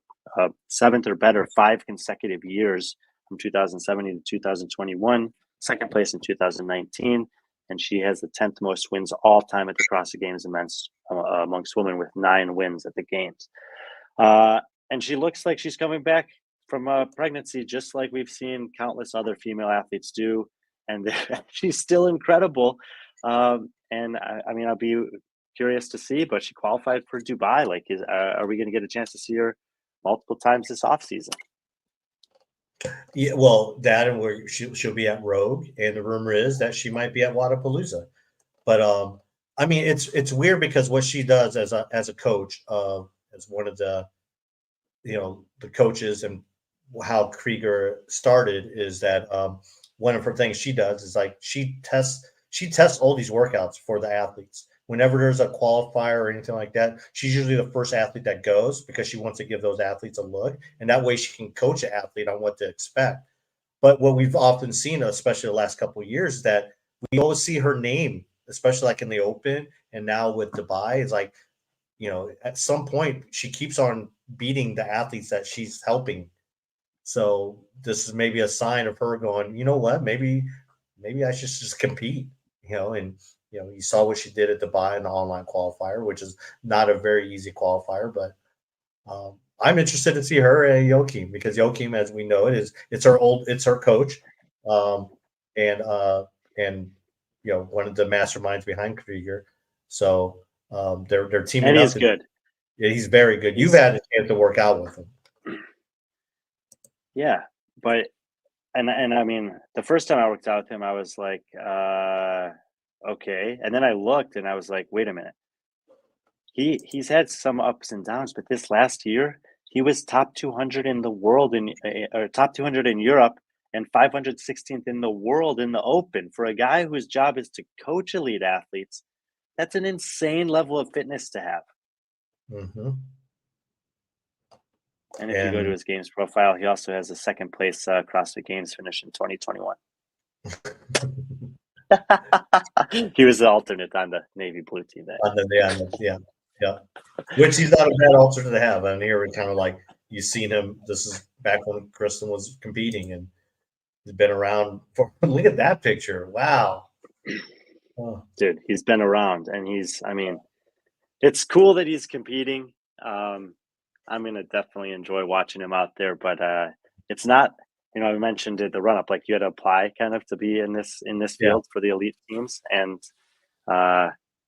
7th or better 5 consecutive years from 2017 to 2021, second place in 2019, and she has the 10th most wins all time at the CrossFit Games amongst women, with 9 wins at the Games. And she looks like she's coming back from a pregnancy, just like we've seen countless other female athletes do. And she's still incredible. And I mean, I'll be curious to see, but she qualified for Dubai. Like, are we going to get a chance to see her multiple times this off season? Yeah, well, that, and where she'll be at Rogue, and the rumor is that she might be at Wadapalooza. But I mean, it's weird because what she does as a coach, as one of the the coaches, and how Krieger started, is that one of her things she does is like she tests all these workouts for the athletes. Whenever there's a qualifier or anything like that, she's usually the first athlete that goes, because she wants to give those athletes a look, and that way she can coach an athlete on what to expect. But what we've often seen, especially the last couple of years, is that we always see her name, especially like in the Open and now with Dubai. It's like, at some point she keeps on beating the athletes that she's helping. So this is maybe a sign of her going, you know what, maybe I should just compete, and you saw what she did at Dubai in the online qualifier, which is not a very easy qualifier, but I'm interested to see her and Joachim, because Joachim, as we know, it's her coach, and one of the masterminds behind Krieger. So they're teaming and up. He's good. Yeah, he's very good. You've had a chance to work out with him. Yeah, but and I mean, the first time I worked out with him, I was like, okay, and then I looked and I was like, wait a minute. He's had some ups and downs, but this last year he was top 200 in the world, or top 200 in Europe, and 516th in the world in the Open. For a guy whose job is to coach elite athletes, that's an insane level of fitness to have. Mm-hmm. And if you go to his games profile, he also has a second place CrossFit Games finish in 2021. He was the alternate on the Navy Blue team. Yeah. Which he's not a bad alternate to have. And here we're kind of like, you've seen him. This is back when Kristen was competing, and he's been around for. Look at that picture! Wow, dude, he's been around, and it's cool that he's competing. I'm gonna definitely enjoy watching him out there, but it's not. I mentioned the run up, like you had to apply kind of to be in this field for the elite teams, and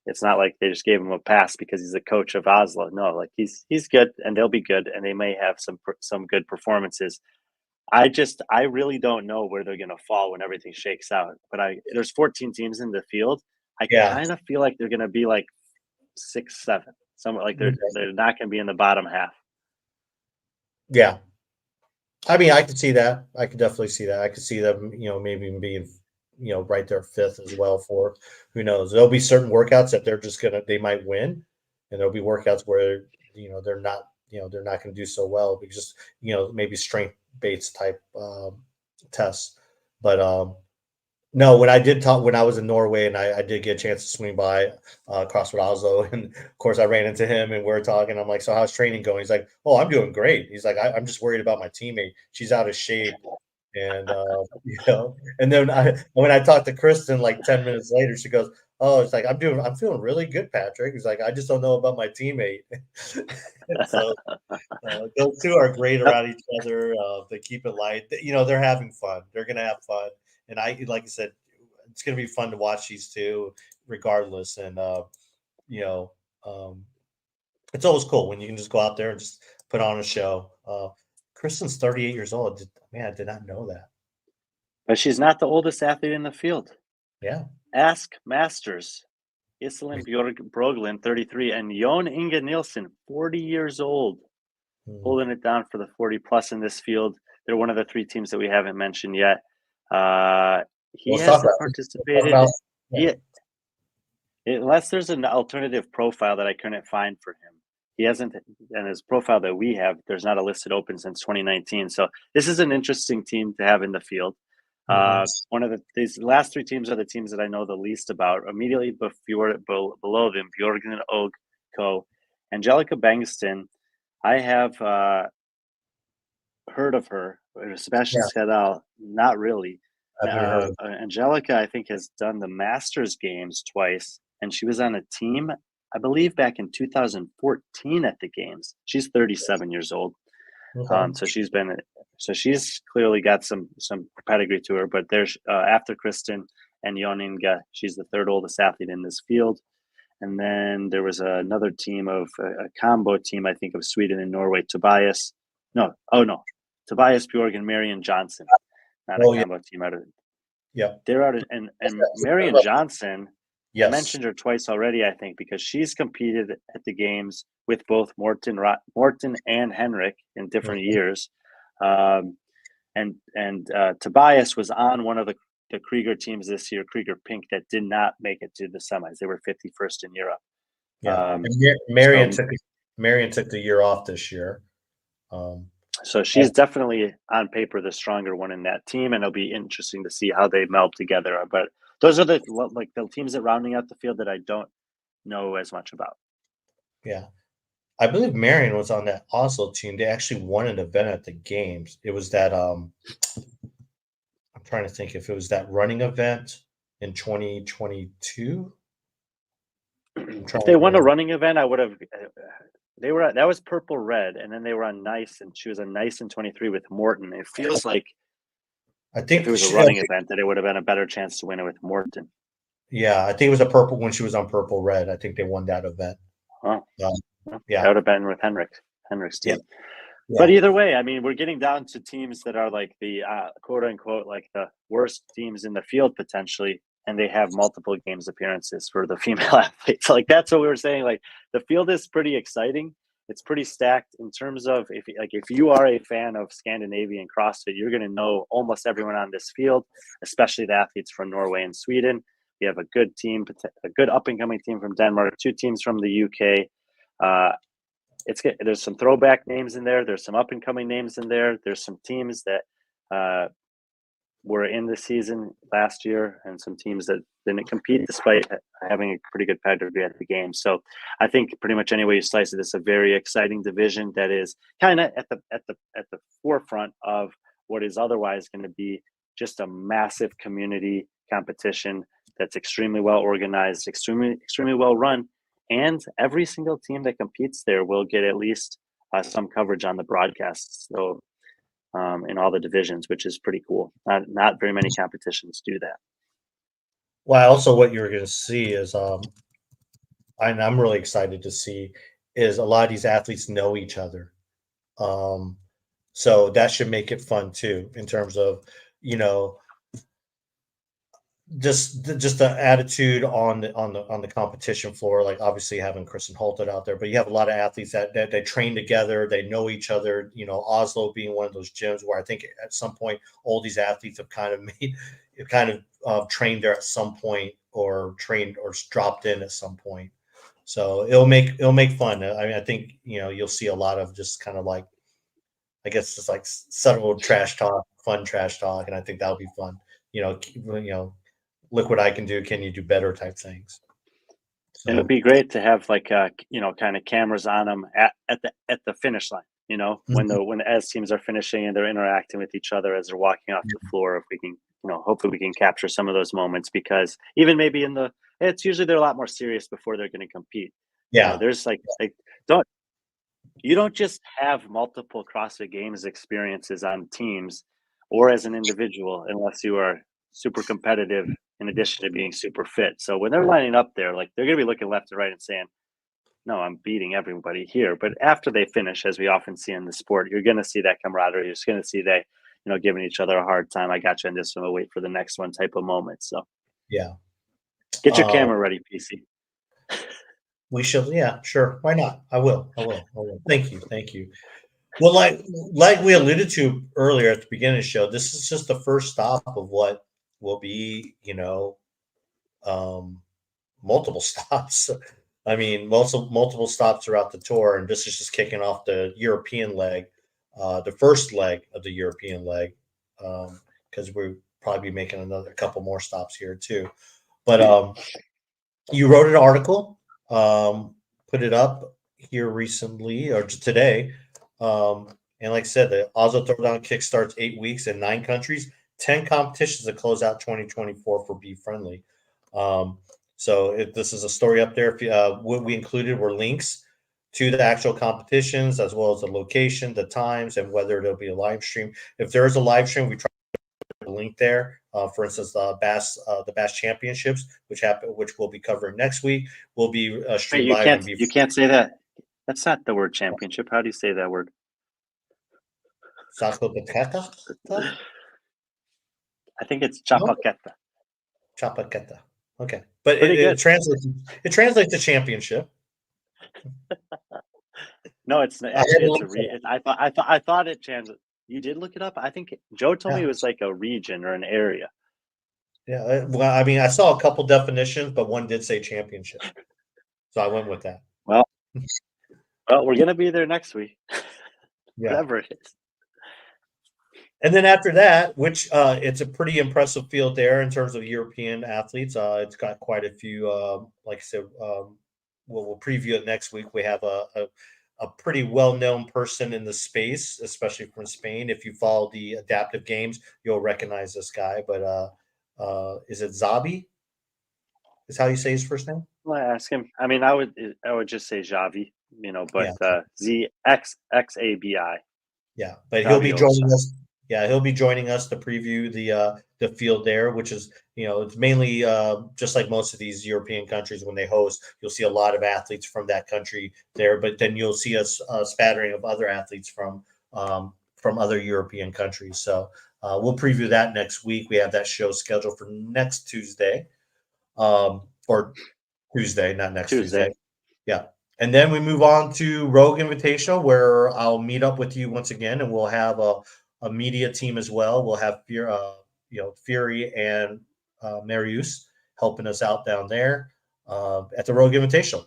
it's not like they just gave him a pass because he's a coach of Oslo. No, like he's good, and they'll be good, and they may have some good performances. I really don't know where they're gonna fall when everything shakes out. But there's 14 teams in the field. I kind of feel like they're gonna be like 6, 7, somewhere like they're not gonna be in the bottom half. Yeah, I mean, I could see that. I could definitely see that. I could see them, maybe being, right there 5th as well. For who knows? There'll be certain workouts that they might win, and there'll be workouts where they're not going to do so well, because maybe strength based type tests. But no, when I was in Norway, and I did get a chance to swing by CrossFit Oslo, and of course I ran into him, and we're talking. I'm like, so how's training going? He's like, oh, I'm doing great. He's like, I'm just worried about my teammate. She's out of shape. And and then when I talked to Kristen like 10 minutes later, she goes, oh, it's like, I'm feeling really good, Patrick. He's like, I just don't know about my teammate. So those two are great around each other. They keep it light. They're having fun. They're gonna have fun. And like I said, it's going to be fun to watch these two regardless. And, it's always cool when you can just go out there and just put on a show. Kristen's 38 years old. I did not know that. But she's not the oldest athlete in the field. Yeah. Ask Masters. Iselin Broglin, 33, and Jon Inge Nielsen, 40 years old, holding it down for the 40 plus in this field. They're one of the 3 teams that we haven't mentioned yet. he Let's talk hasn't about. participated. Yeah. Unless there's an alternative profile that I couldn't find for him. He hasn't, and his profile that we have, there's not a listed open since 2019. So this is an interesting team to have in the field. One of these last three teams are the teams that I know the least about. Immediately below them, Bjorgen Og Co. Angelica Bengston, I have heard of her. Sebastian Skadal, not really. Angelica, I think, has done the Masters Games twice, and she was on a team, I believe, back in 2014 at the games. She's 37 years old. So she's clearly got some pedigree to her. But there's after Kristen and Joninga, she's the third oldest athlete in this field. And then there was another team of a combo team, I think, of Sweden and Norway. Tobias Bjorg and Marion Johnson. Not a combo team out of it. Yeah. They're out and Marion Johnson, I mentioned her twice already, I think, because she's competed at the games with both Morten and Henrik in different years. And Tobias was on one of the Krieger teams this year, Krieger Pink, that did not make it to the semis. They were 51st in Europe. Yeah. Marion took the year off this year. So she's definitely on paper the stronger one in that team, and it'll be interesting to see how they meld together. But those are the teams that rounding out the field that I don't know as much about. Yeah, I believe Marion was on that Oslo team. They actually won an event at the games. It was that I'm trying to think if it was that running event in 2022. If they won a running event, I would have. That was purple red, and then they were on nice, and she was on nice in 23 with Morten. It feels like I think if it was a running event that it would have been a better chance to win it with Morten. Yeah, I think it was a purple when she was on purple red. I think they won that event. Oh, yeah, that would have been with Henrik's team. Yeah. But either way, I mean, we're getting down to teams that are like the quote unquote like the worst teams in the field potentially, and they have multiple games appearances for the female athletes. Like that's what we were saying. Like the field is pretty exciting. It's pretty stacked in terms of if you are a fan of Scandinavian CrossFit, you're going to know almost everyone on this field, especially the athletes from Norway and Sweden. We have a good team, a good up and coming team from Denmark, two teams from the UK. There's some throwback names in there. There's some up and coming names in there. There's some teams that were in the season last year and some teams that didn't compete despite having a pretty good pedigree at the game. So I think pretty much any way you slice it, it's a very exciting division that is kind of at the forefront of what is otherwise going to be just a massive community competition that's extremely well organized, extremely well run, and every single team that competes there will get at least some coverage on the broadcasts. So in all the divisions, which is pretty cool. Not very many competitions do that. Well, also what you're going to see is, and I'm really excited to see, is a lot of these athletes know each other. So that should make it fun too, in terms of, just the attitude on the competition floor. Like obviously having Kristen Holte out there, but you have a lot of athletes that they train together, they know each other. Oslo being one of those gyms where I think at some point all these athletes have kind of trained there at some point, or trained or dropped in at some point. So it'll make fun. I mean, I think you'll see a lot of just kind of like, I guess, just like subtle trash talk, fun trash talk, and I think that'll be fun. Look what I can do. Can you do better? Type things. So, it would be great to have like kind of cameras on them at the finish line. When as teams are finishing and they're interacting with each other as they're walking off the floor. If we can, hopefully we can capture some of those moments, because even maybe it's usually they're a lot more serious before they're going to compete. Yeah, there's you don't just have multiple CrossFit Games experiences on teams or as an individual unless you are super competitive in addition to being super fit. So when they're lining up there, like they're going to be looking left and right and saying, no, I'm beating everybody here. But after they finish, as we often see in the sport, you're going to see that camaraderie. You're just going to see they, giving each other a hard time. I got you on this one. We'll wait for the next one type of moment. So yeah, get your camera ready, PC. We shall. Yeah, sure. Why not? I will. Thank you. Well, like we alluded to earlier at the beginning of the show, this is just the first stop of what will be, multiple stops. I mean, multiple stops throughout the tour, and this is just kicking off the European leg, the first leg of the European leg, because we'll probably be making a couple more stops here too. But you wrote an article, put it up here recently or today, and like I said, the Oslo Throwdown kickstarts 8 weeks in 9 countries, 10 competitions to close out 2024 for B.Friendly. So if this is a story up there, what we included were links to the actual competitions, as well as the location, the times, and whether there'll be a live stream. If there is a live stream, we try to link there. For instance, the Bass Championships, which we'll be covering next week, will be streamed live. You can't say that. That's not the word championship. How do you say that word? I think it's chapaqueta. Chapaqueta. Okay, but it translates. It translates to championship. No, it's not. I thought it translated. You did look it up. I think Joe told me it was like a region or an area. Yeah, well, I mean, I saw a couple definitions, but one did say championship, so I went with that. Well, we're gonna be there next week. Yeah. Whatever it is. And then after that, which it's a pretty impressive field there in terms of European athletes. It's got quite a few. Like I said, we'll preview it next week. We have a pretty well-known person in the space, especially from Spain. If you follow the adaptive games, you'll recognize this guy. But is it Zabi? Is how you say his first name? Well, I ask him. I mean, I would just say Xavi, but ZXXABI. Yeah, but he'll be joining us. Yeah, he'll be joining us to preview the field there, which is, it's mainly just like most of these European countries when they host, you'll see a lot of athletes from that country there, but then you'll see a spattering of other athletes from other European countries. So we'll preview that next week. We have that show scheduled for next Tuesday, or Tuesday, not next Tuesday. Yeah. And then we move on to Rogue Invitational, where I'll meet up with you once again, and we'll have a media team as well. We'll have Fury and Marius helping us out down there at the Rogue Invitational.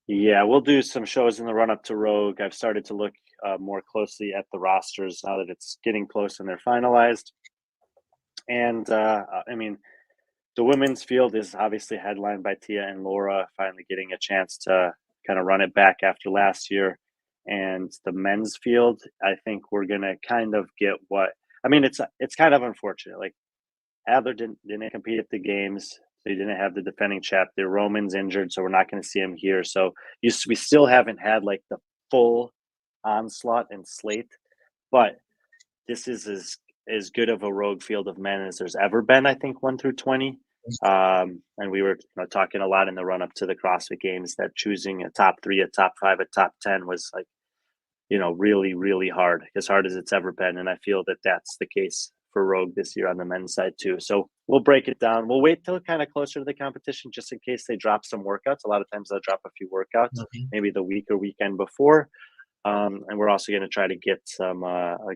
Yeah, we'll do some shows in the run up to Rogue. I've started to look more closely at the rosters now that it's getting close and they're finalized. And I mean, the women's field is obviously headlined by Tia and Laura finally getting a chance to kind of run it back after last year. And the men's field, I think we're gonna kind of get it's kind of unfortunate. Like Adler didn't compete at the games. They didn't have the defending champ. The Roman's injured, so we're not going to see him here. So we still haven't had like the full onslaught and slate. But this is as good of a rogue field of men as there's ever been. I think 1 through 20. And we were talking a lot in the run up to the CrossFit Games that choosing a top 3, a top 5, a top 10 was like, really, really hard, as hard as it's ever been. And I feel that that's the case for Rogue this year on the men's side too. So we'll break it down. We'll wait till kind of closer to the competition, just in case they drop some workouts. A lot of times they'll drop a few workouts, maybe the week or weekend before. And we're also going to try to get some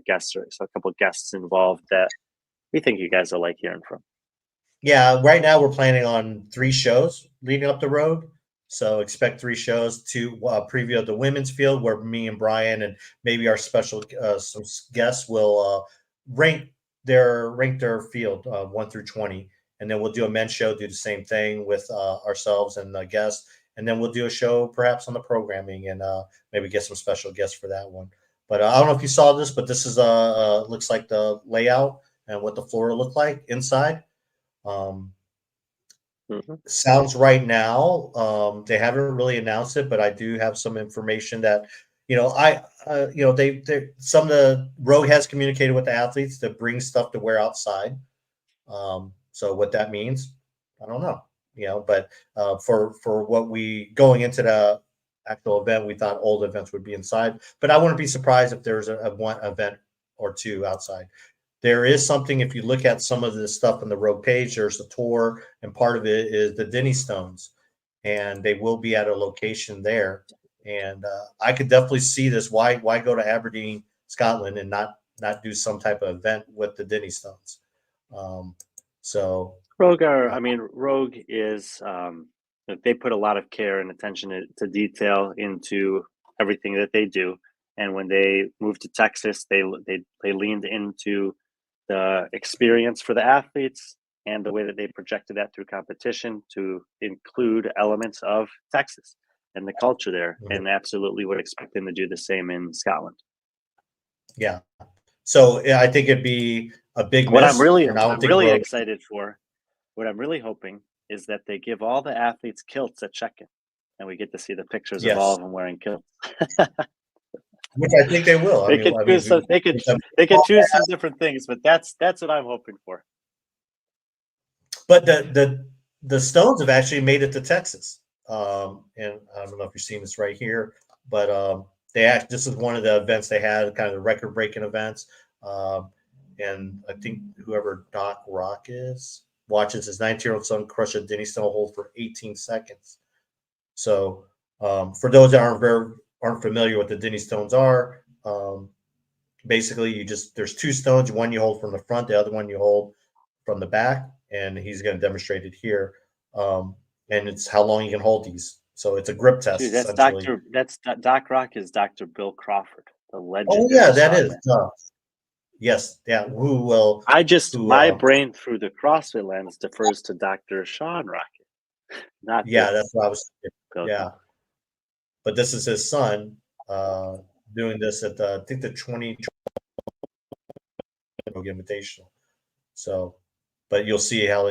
guests, so a couple of guests involved that we think you guys will like hearing from. Yeah, right now we're planning on 3 shows leading up the Rogue. So expect 3 shows to preview of the women's field, where me and Brian and maybe our special some guests will rank their field 1 through 20, and then we'll do a men's show, do the same thing with ourselves and the guests, and then we'll do a show perhaps on the programming and maybe get some special guests for that one. But I don't know if you saw this, but this is looks like the layout and what the floor will look like inside. Sounds right now. They haven't really announced it, but I do have some information that, some of the Rogue has communicated with the athletes to bring stuff to wear outside. So what that means, I don't know, but for what we going into the actual event, we thought old events would be inside, but I wouldn't be surprised if there's a one event or 2 outside. There is something, if you look at some of the stuff on the Rogue page, there's a tour, and part of it is the Denny Stones, and they will be at a location there. And I could definitely see this. Why go to Aberdeen, Scotland, and not do some type of event with the Denny Stones? So Rogue is they put a lot of care and attention to detail into everything that they do. And when they moved to Texas, they leaned into the experience for the athletes and the way that they projected that through competition to include elements of Texas and the culture there, and absolutely would expect them to do the same in Scotland. Yeah. So I think it'd be a big What miss. I'm really Rogue... excited for, what I'm really hoping is that they give all the athletes kilts at check-in, and we get to see the pictures of all of them wearing kilts. Which I think they will. They could choose some different things, but that's what I'm hoping for. But the Stones have actually made it to Texas, and I don't know if you're seeing this right here, but this is one of the events they had, kind of the record-breaking events, and I think whoever Doc Rock is watches his 19-year-old son crush a Denny Stone hold for 18 seconds. So for those that aren't familiar with the Denny Stones are, basically there's two stones, one you hold from the front, the other one you hold from the back, and he's going to demonstrate it here. And it's how long you can hold these. So it's a grip test. Dude, that's Doc Rock is Dr. Bill Crawford, the legend. Oh yeah, that is. Yes, yeah. My brain through the CrossFit lens defers to Dr. Sean Rocket. That's what I was thinking. Yeah. But this is his son doing this at I think the 2020 Invitational. So, but you'll see how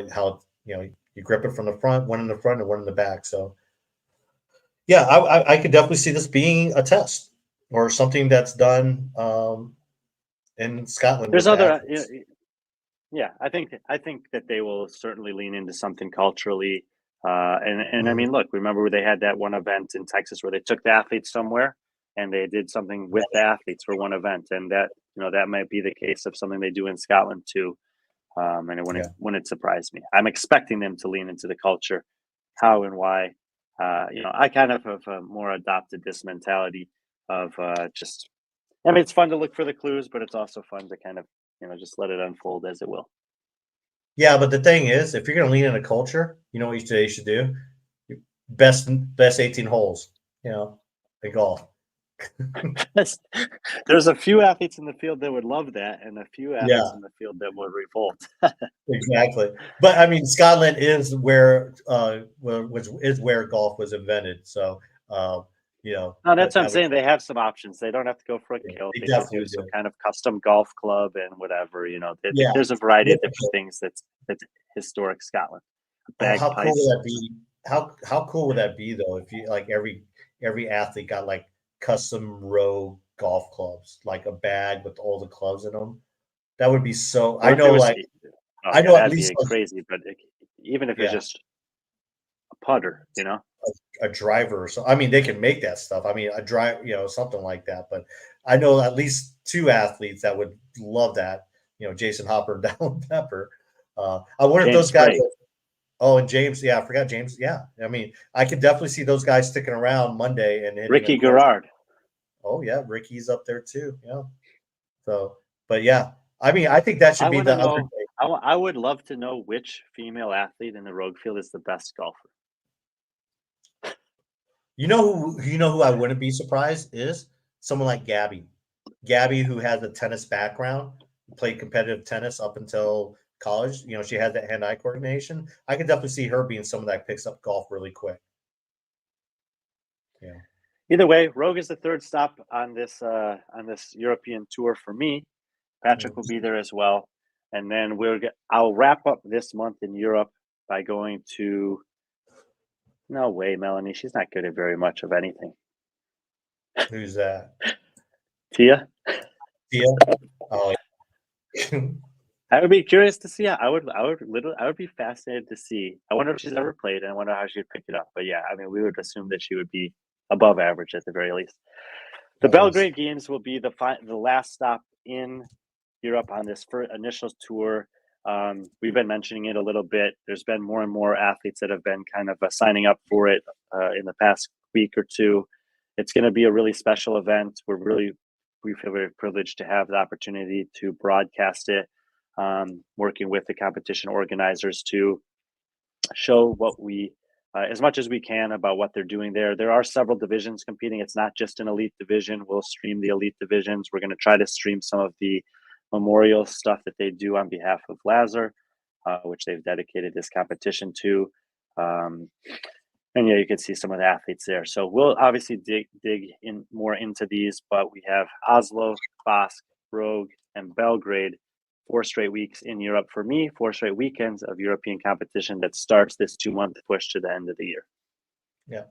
you grip it from the front, one in the front and one in the back. So, yeah, I could definitely see this being a test or something that's done in Scotland. There's other, I think that they will certainly lean into something culturally. I mean, look, remember they had that one event in Texas where they took the athletes somewhere and they did something with the athletes for one event, and that that might be the case of something they do in Scotland too. And it wouldn't surprise me. I'm expecting them to lean into the culture, how and why. I kind of have more adopted this mentality of it's fun to look for the clues, but it's also fun to kind of just let it unfold as it will. Yeah, but the thing is, if you're going to lean into culture, you know what you should do? Best 18 holes, in golf. There's a few athletes in the field that would love that, and a few athletes in the field that would revolt. Exactly, but I mean, Scotland is where golf was invented. So, no, that's what I'm saying. They have some options. They don't have to go for a kilt. They can do some kind of custom golf club and whatever. There's a variety of different things that's historic Scotland. How cool would that be? How cool would that be though? If you like every athlete got like custom row golf clubs, like a bag with all the clubs in them. That would be so. I know at least crazy, but even if it's just a putter, a driver or so. I mean, they can make that stuff. I mean, a drive, something like that. But I know at least two athletes that would love that. Jason Hopper, Dallin Pepper. I wonder if those guys. Oh, and James. Yeah, I forgot James. Yeah, I mean, I could definitely see those guys sticking around Monday and Ricky Goddard. Oh yeah, Ricky's up there too. Yeah. So, but yeah, I mean, I think that should be the other thing. I would love to know which female athlete in the Rogue field is the best golfer. You know who I wouldn't be surprised is someone like Gabby. Gabby, who has a tennis background, played competitive tennis up until college. She had that hand-eye coordination. I could definitely see her being someone that picks up golf really quick. Yeah. Either way, Rogue is the third stop on this European tour for me. Patrick will be there as well, and then I'll wrap up this month in Europe by going to. No way, Melanie. She's not good at very much of anything. Who's that? Tia. Oh. I would be curious to see. I would be fascinated to see. I wonder if she's ever played, and I wonder how she'd pick it up. But yeah, I mean, we would assume that she would be above average at the very least. The Belgrade Games will be the last stop in Europe on this initial tour. We've been mentioning it a little bit. There's been more and more athletes that have been kind of signing up for it in the past week or two. It's going to be a really special event. We feel very privileged to have the opportunity to broadcast it. working with the competition organizers to show what we, as much as we can, about what they're doing there. There are several divisions competing. It's not just an elite division. We'll stream the elite divisions. We're going to try to stream some of the memorial stuff that they do on behalf of Lazar, which they've dedicated this competition to. And yeah, you can see some of the athletes there. So we'll obviously dig in more into these, but we have Oslo, Basque, Rogue, and Belgrade, 4 straight weeks in Europe for me, 4 straight weekends of European competition that starts this 2-month push to the end of the year. Yeah.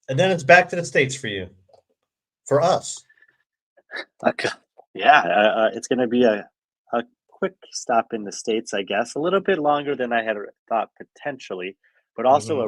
And then it's back to the States for you, for us. Okay. Yeah, it's going to be a quick stop in the States, I guess, a little bit longer than I had thought potentially, but also a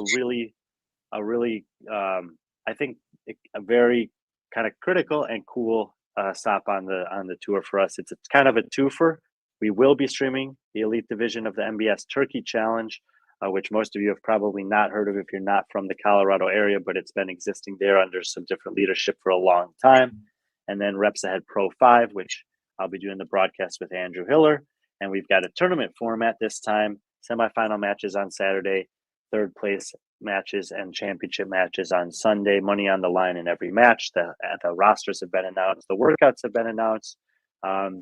really, I think, a very kind of critical and cool stop on the tour for us. It's kind of a twofer. We will be streaming the elite division of the MBS Turkey Challenge, which most of you have probably not heard of if you're not from the Colorado area, but it's been existing there under some different leadership for a long time. And then Reps Ahead Pro 5, which I'll be doing the broadcast with Andrew Hiller. And we've got a tournament format this time, semifinal matches on Saturday, third place matches and championship matches on Sunday, money on the line in every match. The rosters have been announced, the workouts have been announced.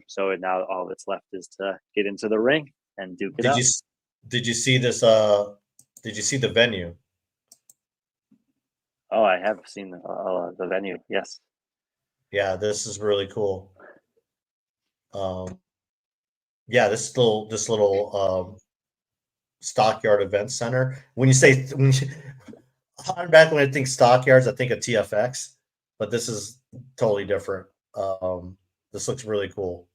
So now all that's left is to get into the ring and duke it out. Did you see this? Did you see the venue? Oh, I have seen the venue. Yes. Yeah, this is really cool. Yeah, this little Stockyard Event Center. When you say back when I think Stockyards, I think of TFX, but this is totally different. This looks really cool.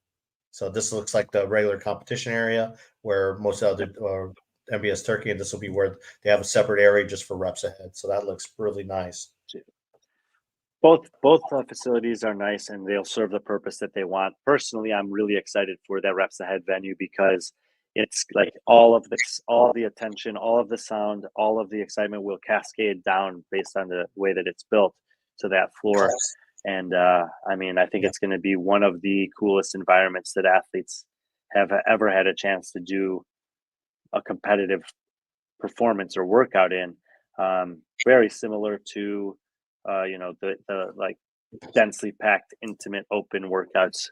So this looks like the regular competition area where most of the MBS Turkey, and this will be where they have a separate area just for Reps Ahead. So that looks really nice. Both facilities are nice, and they'll serve the purpose that they want. Personally, I'm really excited for that Reps Ahead venue because it's like all the attention, all of the sound, all of the excitement will cascade down based on the way that it's built to that floor. And I mean, I think it's going to be one of the coolest environments that athletes have ever had a chance to do a competitive performance or workout in. Very similar to, the like densely packed, intimate, open workouts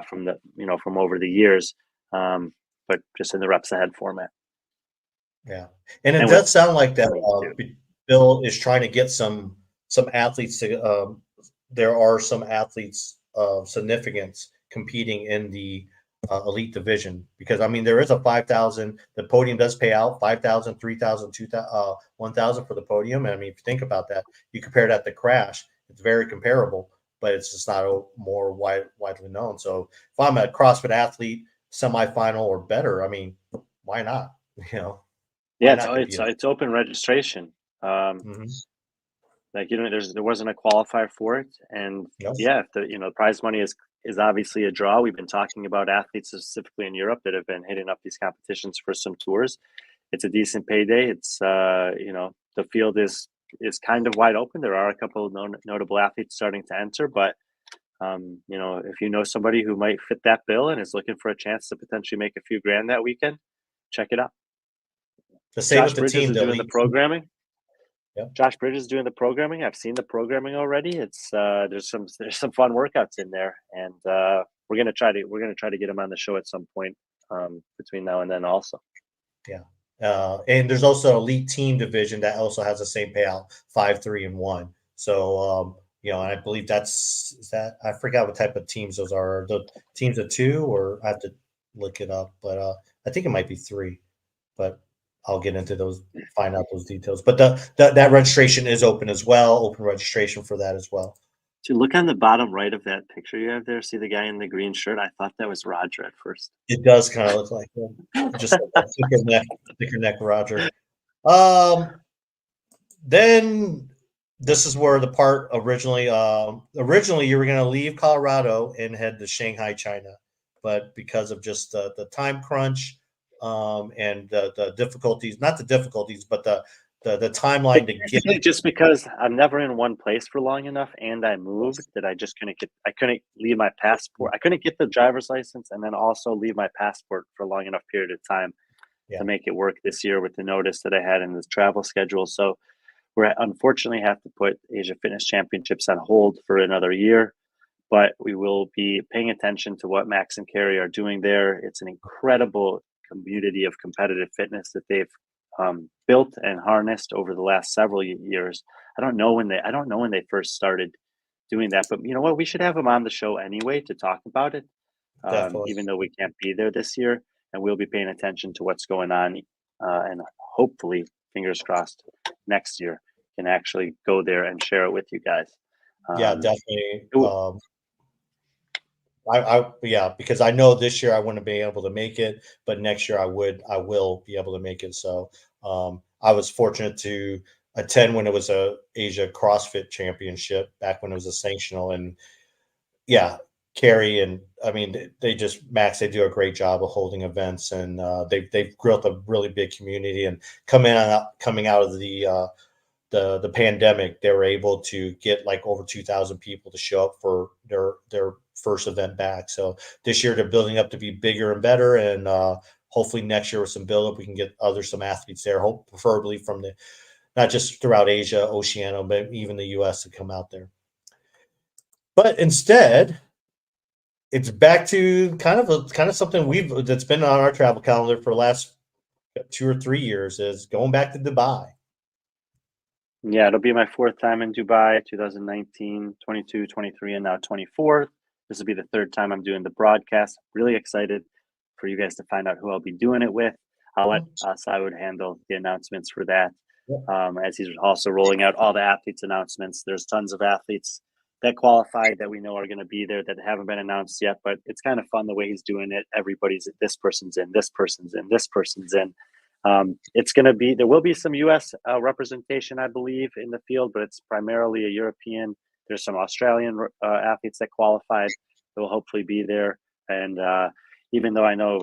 from over the years, but just in the Reps Ahead format. Yeah, and it does sound like that. Bill is trying to get some athletes to. There are some athletes of significance competing in the elite division because I mean there is a 5,000. The podium does pay out 5,000, 3,000, 2,000, 1,000 for the podium. And I mean, if you think about that, you compare that to Crash, it's very comparable, but it's just not more widely known. So if I'm a CrossFit athlete, semifinal or better, I mean, why not? Yeah, it's open registration. Like there wasn't a qualifier for it, and yeah, if the prize money is obviously a draw. We've been talking about athletes specifically in Europe that have been hitting up these competitions for some tours. It's a decent payday. It's the field is kind of wide open. There are a couple of notable athletes starting to enter, but if you know somebody who might fit that bill and is looking for a chance to potentially make a few grand that weekend, check it out. The same with the team doing the programming. Yep. Josh Bridges is doing the programming. I've seen the programming already. It's there's some fun workouts in there, and we're gonna try to get him on the show at some point between now and then also. Yeah, and there's also elite team division that also has the same payout 5, 3, and 1. So and I believe is that I forgot what type of teams those are. The teams of 2, or I have to look it up, but I think it might be 3, but I'll get into those, find out those details. But that registration is open as well. Open registration for that as well. So look on the bottom right of that picture you have there. See the guy in the green shirt? I thought that was Roger at first. It does kind of look like him. Just like thicker neck Roger. Then this is where the part originally you were going to leave Colorado and head to Shanghai, China, but because of just the time crunch and the difficulties, not the difficulties, but the timeline to get. Basically, just because I'm never in one place for long enough, and I moved, that I just couldn't leave my passport. I couldn't get the driver's license, and then also leave my passport for a long enough period of time to make it work this year with the notice that I had in this travel schedule. So we're unfortunately have to put Asia Fitness Championships on hold for another year, but we will be paying attention to what Max and Carrie are doing there. It's an incredible community of competitive fitness that they've built and harnessed over the last several years. I don't know when they first started doing that, but you know what? We should have them on the show anyway to talk about it, even though we can't be there this year. And we'll be paying attention to what's going on, and hopefully, fingers crossed, next year can actually go there and share it with you guys. Yeah, definitely. Because I know this year I wouldn't be able to make it, but next year I will be able to make it. So I was fortunate to attend when it was a Asia CrossFit Championship back when it was a sanctional, and Carrie and they do a great job of holding events, and they've built a really big community. And coming out of the pandemic, they were able to get like over 2,000 people to show up for their first event back. So this year they're building up to be bigger and better, and hopefully next year with some build up we can get some athletes there, preferably from not just throughout Asia, Oceania, but even the US to come out there. But instead, it's back to kind of something that's been on our travel calendar for the last 2 or 3 years, is going back to Dubai. Yeah, it'll be my 4th time in Dubai, 2019, 22, 23, and now 24. This will be the 3rd time I'm doing the broadcast. Really excited for you guys to find out who I'll be doing it with. I'll let Saud handle the announcements for that, as he's also rolling out all the athletes announcements. There's tons of athletes that qualified that we know are going to be there that haven't been announced yet, but it's kind of fun the way he's doing it. This person's in, this person's in, this person's in. There will be some U.S. representation, I believe, in the field, but it's primarily a European. There's some Australian athletes that qualified that will hopefully be there. And even though I know,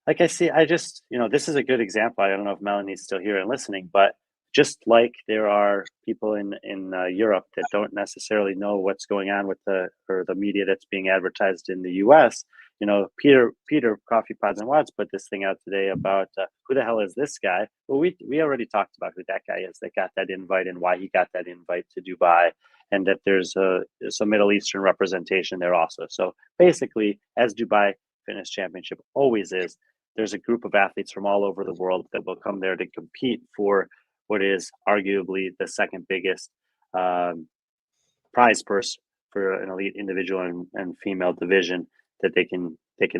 this is a good example. I don't know if Melanie's still here and listening, but just like there are people in Europe that don't necessarily know what's going on with the media that's being advertised in the U.S., Peter Coffee Pods and Wads put this thing out today about who the hell is this guy? Well, we already talked about who that guy is that got that invite and why he got that invite to Dubai, and that there's some Middle Eastern representation there also. So basically, as Dubai Fitness Championship always is, there's a group of athletes from all over the world that will come there to compete for what is arguably the second biggest prize purse for an elite individual and female division that they can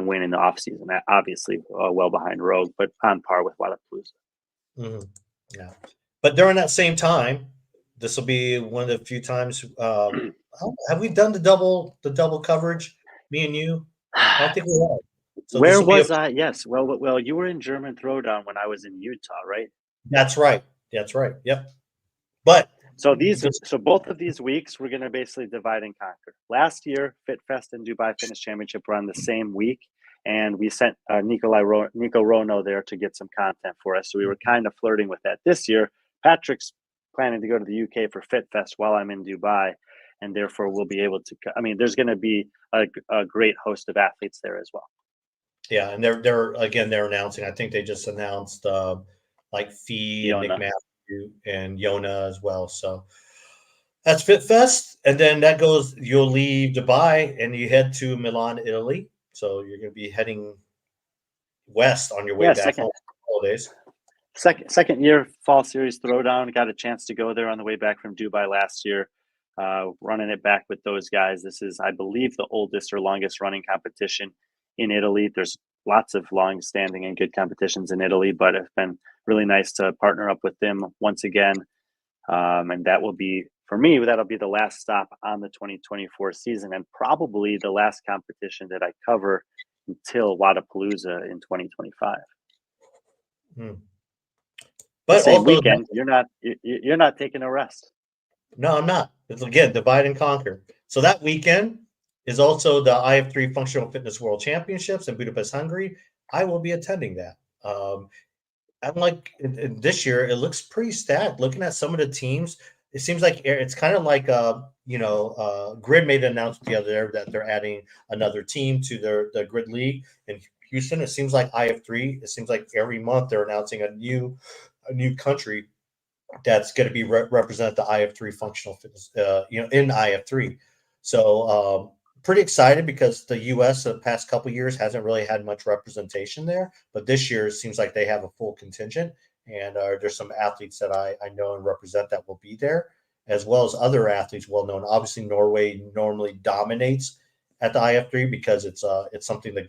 win in the off season. Obviously, well behind Rogue, but on par with Wadapalooza. Mm-hmm. Yeah, but during that same time, this will be one of the few times. Have we done the double coverage? Me and you? I don't think we have. So where was I? Yes. Well, you were in German Throwdown when I was in Utah, right? That's right. Yep. But so both of these weeks, we're going to basically divide and conquer. Last year, FitFest and Dubai Fitness Championship were on the same week, and we sent Nico Rono there to get some content for us. So we were kind of flirting with that. This year, Patrick's planning to go to the UK for FitFest while I'm in Dubai, and therefore we'll be able to. There's going to be a great host of athletes there as well. Yeah, and they're announcing. I think they just announced Fee and Nick Matthew and Yona as well. So that's FitFest, and then that goes. You'll leave Dubai and you head to Milan, Italy. So you're going to be heading west on your way back home for holidays. Second year Fall Series Throwdown. Got a chance to go there on the way back from Dubai last year. Running it back with those guys. This is, I believe, the oldest or longest running competition in Italy. There's lots of long-standing and good competitions in Italy, but it's been really nice to partner up with them once again. And that will be, for me, that'll be the last stop on the 2024 season, and probably the last competition that I cover until Wadapalooza in 2025. But same weekend, you're not taking a rest. No, I'm not. It's again divide and conquer. So that weekend is also the IF3 Functional Fitness World Championships in Budapest, Hungary. I will be attending that. I'm like this year, it looks pretty stacked. Looking at some of the teams, it seems like it's kind of like Grid made an announcement the other day that they're adding another team to the Grid League in Houston. It seems like IF3. It seems like every month they're announcing a new country that's going to be represent the IF3 functional fitness, in IF3. So pretty excited because the U.S. the past couple years hasn't really had much representation there, but this year it seems like they have a full contingent, and there's some athletes that I know and represent that will be there, as well as other athletes well known. Obviously, Norway normally dominates at the IF3 because it's something that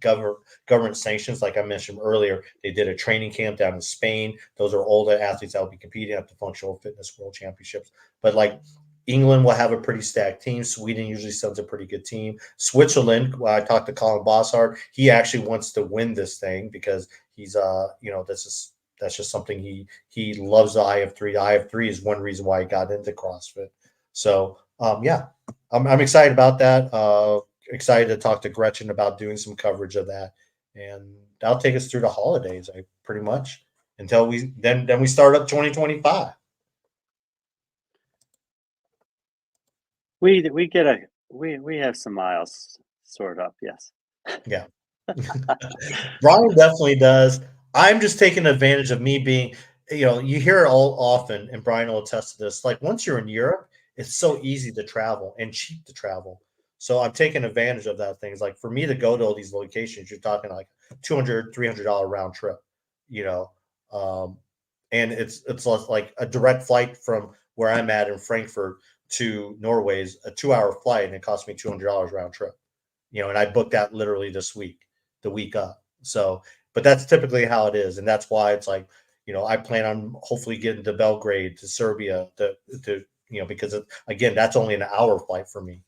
government sanctions. Like I mentioned earlier, they did a training camp down in Spain. Those are older athletes that will be competing at the Functional Fitness World Championships. But like England will have a pretty stacked team. Sweden usually sends a pretty good team. Switzerland, well, I talked to Colin Bossard. He actually wants to win this thing because he's that's just something he loves the IF3. The IF3 is one reason why he got into CrossFit. So yeah, I'm excited about that. Excited to talk to Gretchen about doing some coverage of that, and that'll take us through the holidays. I pretty much until we start up 2025. We have some miles sort up, yes. Yeah, Brian definitely does. I'm just taking advantage of me being, you hear it all often, and Brian will attest to this. Like once you're in Europe, it's so easy to travel and cheap to travel. So I'm taking advantage of that. Things like for me to go to all these locations, you're talking like $200, $300 round trip, you know, um, and it's like a direct flight from where I'm at in Frankfurt to Norway is a 2 hour flight, and it cost me $200 round trip. And I booked that literally this week, the week up. So, but that's typically how it is, and that's why it's like, I plan on hopefully getting to Belgrade, to Serbia, to because again, that's only an hour flight for me.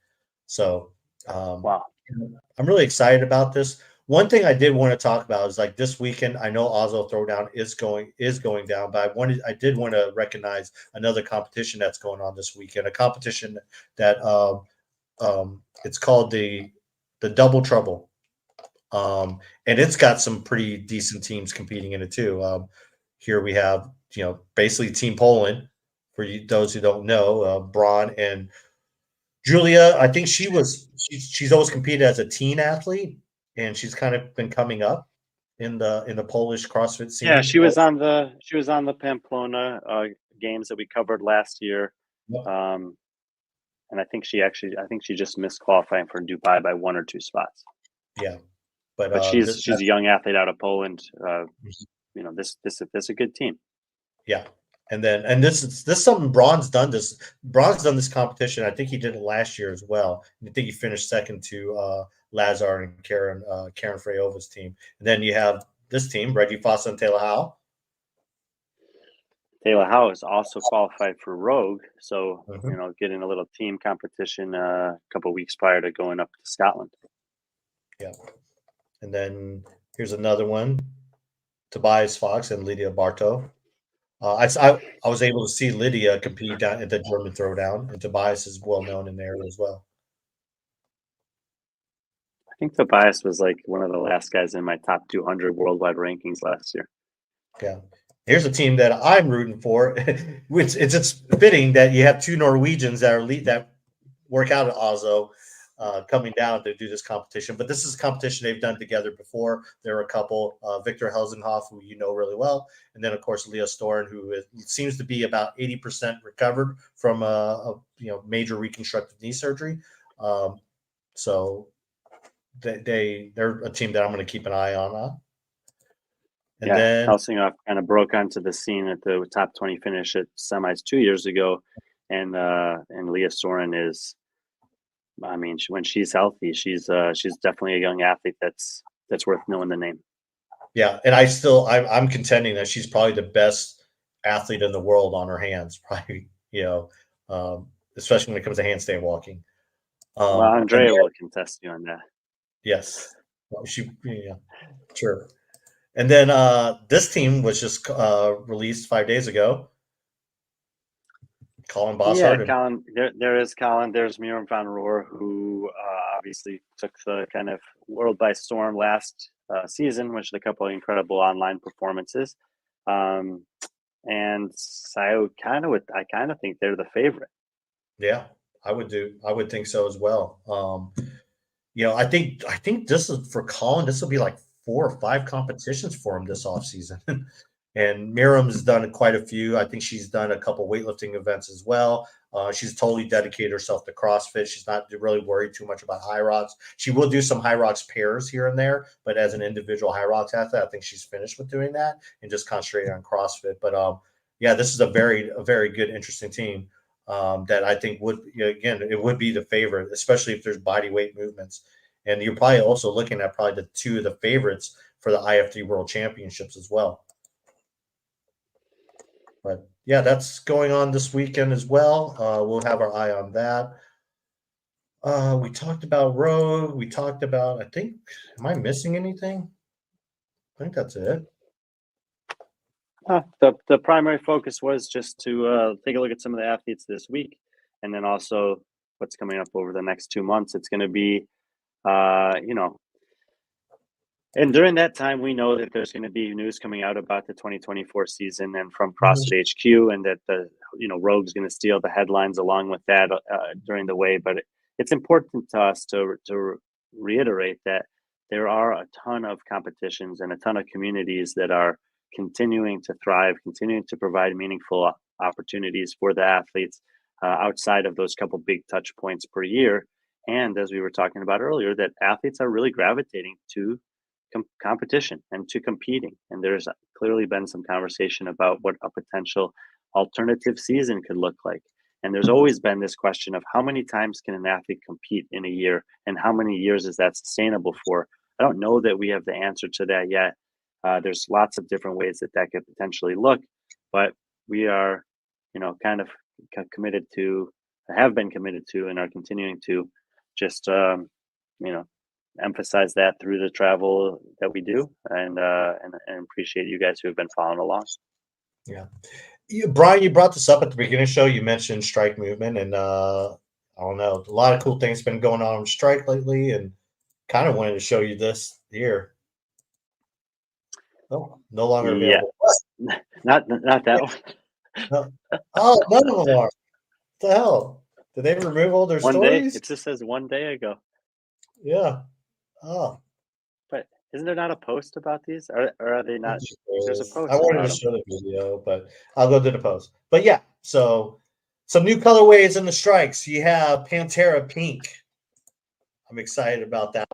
So, um, Wow. I'm really excited about this. One thing I did want to talk about is like this weekend. I know Oslo Throwdown is going down, but I did want to recognize another competition that's going on this weekend. A competition that it's called the Double Trouble, and it's got some pretty decent teams competing in it too. Here we have basically Team Poland. For those who don't know, Braun and Julia. I think she's always competed as a teen athlete, and she's kind of been coming up in the Polish CrossFit Yeah, scene. she was on the Pamplona games that we covered last year. Yep. And I think she just missed qualifying for Dubai by 1 or 2 spots. Yeah, But she's a young athlete out of Poland. This is a good team. Yeah. And this is something Braun's done this. Braun's done this competition. I think he did it last year as well. I think he finished second to Lazar and Karen Freyova's team. And then you have this team, Reggie Foss and Taylor Howe. Taylor Howe is also qualified for Rogue, so Mm-hmm. getting a little team competition a couple of weeks prior to going up to Scotland. Yeah. And then here's another one, Tobias Fox and Lydia Bartow. I was able to see Lydia compete down at the German Throwdown, and Tobias is well known in there as well. I think Tobias was like one of the last guys in my top 200 worldwide rankings last year. Yeah. Here's a team that I'm rooting for, which it's fitting that you have two Norwegians that work out at Oslo coming down to do this competition. But this is a competition they've done together before. There are a couple, Victor Helsenhoff, who you know really well, and then of course Leah Storen, who seems to be about 80% recovered from a major reconstructive knee surgery. So they're a team that I'm going to keep an eye on. And then Helsingoff kind of broke onto the scene at the top 20 finish at semis 2 years ago, and Leah Soren is, I mean, when she's healthy, she's definitely a young athlete that's worth knowing the name. Yeah, and I'm contending that she's probably the best athlete in the world on her hands, probably, especially when it comes to handstand walking. Well, Andrea will contest you on that. Yes, sure. And then this team was just released 5 days ago. Colin Bossard. Yeah, Colin. There is Colin. There's Miriam van Roer, who obviously took the kind of world by storm last season, which had a couple of incredible online performances. And I kind of think they're the favorite. Yeah, I would think so as well. I think this is for Colin. This will be like 4 or 5 competitions for him this off season. And Miriam's done quite a few. I think she's done a couple weightlifting events as well. She's totally dedicated herself to CrossFit. She's not really worried too much about high rocks. She will do some high rocks pairs here and there, but as an individual high rocks athlete, I think she's finished with doing that and just concentrating on CrossFit. But yeah, this is a very good, interesting team that I think would, again, it would be the favorite, especially if there's body weight movements. And you're probably also looking at probably the 2 of the favorites for the IF3 World Championships as well. But yeah, that's going on this weekend as well. We'll have our eye on that. We talked about Rogue. We talked about, I think, am I missing anything? I think that's it. The primary focus was just to take a look at some of the athletes this week, and then also what's coming up over the next 2 months. It's going to be, and during that time, we know that there's going to be news coming out about the 2024 season and from CrossFit HQ, and that Rogue's going to steal the headlines along with that during the way. But it's important to us to reiterate that there are a ton of competitions and a ton of communities that are continuing to thrive, continuing to provide meaningful opportunities for the athletes outside of those couple big touch points per year. And as we were talking about earlier, that athletes are really gravitating to competition and to competing. And there's clearly been some conversation about what a potential alternative season could look like. And there's always been this question of how many times can an athlete compete in a year and how many years is that sustainable for? I don't know that we have the answer to that yet. There's lots of different ways that could potentially look, but we are, kind of committed to, have been committed to, and are continuing to just, emphasize that through the travel that we do, and appreciate you guys who have been following along. Yeah. Brian, you brought this up at the beginning of the show. You mentioned strike movement, and I don't know, a lot of cool things been going on with strike lately, and kind of wanted to show you this here. Oh, no longer available. Yeah. Not that one. No. Oh, none of them are. What the hell? Did they remove all their stories? Day. It just says 1 day ago. Yeah. Oh. But isn't there not a post about these? Or are they not? There's a post. I wanted to show the video, but I'll go to the post. But yeah, so some new colorways in the strikes. You have Panterra Pink. I'm excited about that.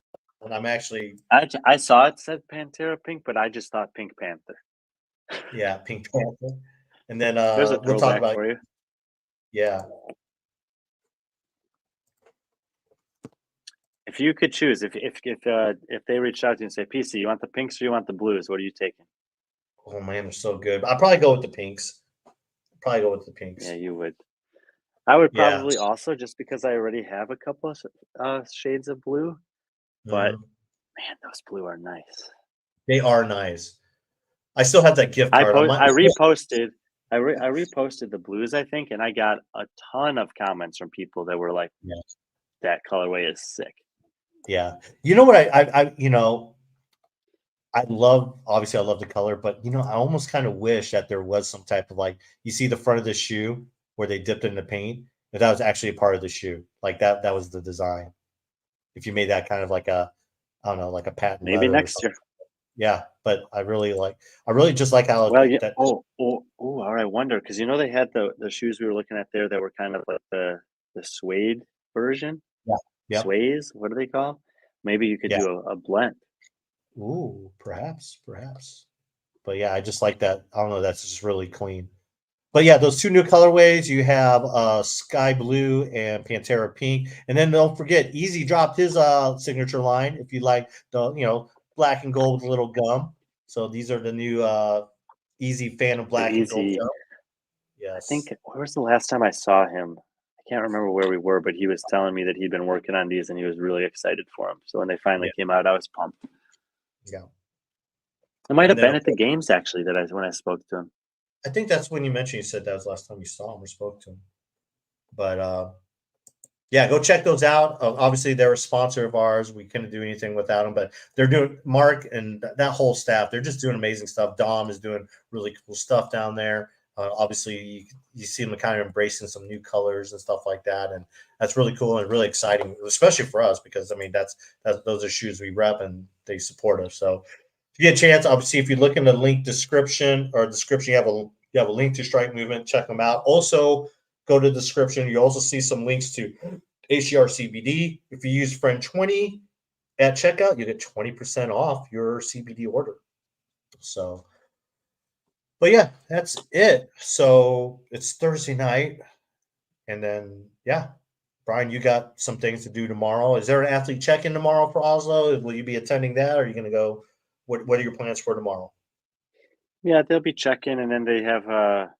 And I'm actually, I saw it said Panterra Pink, but I just thought Pink Panther. Yeah, Pink Panther. And then there's a we'll talk about for you. Yeah. If you could choose, if they reached out to you and say, PC, you want the pinks or you want the blues? What are you taking? Oh man, they're so good. I'll probably go with the pinks. Yeah, you would. I would probably also, just because I already have a couple of shades of blue. But man, those blue are nice. They are nice. I still have that gift card. I reposted the blues, I think, and I got a ton of comments from people that were like, that colorway is sick. Yeah. You know what I love the color, but I almost kind of wish that there was some type of, like, you see the front of the shoe where they dipped in the paint, that was actually a part of the shoe. Like that was the design. If you made that kind of like a, I don't know, like a patent. Maybe next year. Yeah, but I really just like how. Well, yeah. I wonder, because they had the shoes we were looking at there that were kind of like the suede version. Yeah. Sways, what do they call? Maybe you could do a blend. Ooh, perhaps. But yeah, I just like that. I don't know, that's just really clean. But yeah, those 2 new colorways, you have Sky Blue and Panterra Pink. And then don't forget, Easy dropped his signature line, if you like the, black and gold with a little gum. So these are the new Easy Phantom Black and Gold gum. Yes. I think, where was the last time I saw him? I can't remember where we were, but he was telling me that he'd been working on these and he was really excited for them. So when they finally came out, I was pumped. Yeah. It might have been at the games, actually, when I spoke to him. I think that's when you mentioned, you said that was the last time you saw him or spoke to him. But Yeah, go check those out. Obviously, they're a sponsor of ours. We couldn't do anything without them, but they're doing Mark and that whole staff. They're just doing amazing stuff. Dom is doing really cool stuff down there. Obviously, you see them kind of embracing some new colors and stuff like that, and that's really cool and really exciting, especially for us because I mean that's those are shoes we rep and they support us. So if you get a chance, obviously, if you look in the link description, you have a link to Strike Movement. Check them out. Also, go to the description. You also see some links to HCR CBD. If you use friend 20 at checkout, you get 20% off your CBD order. So, but yeah, that's it. So it's Thursday night, and then yeah, Brian, you got some things to do tomorrow. Is there an athlete check-in tomorrow for Oslo? Will you be attending that, or are you going to go? What are your plans for tomorrow? Yeah, they'll be checking, and then they have a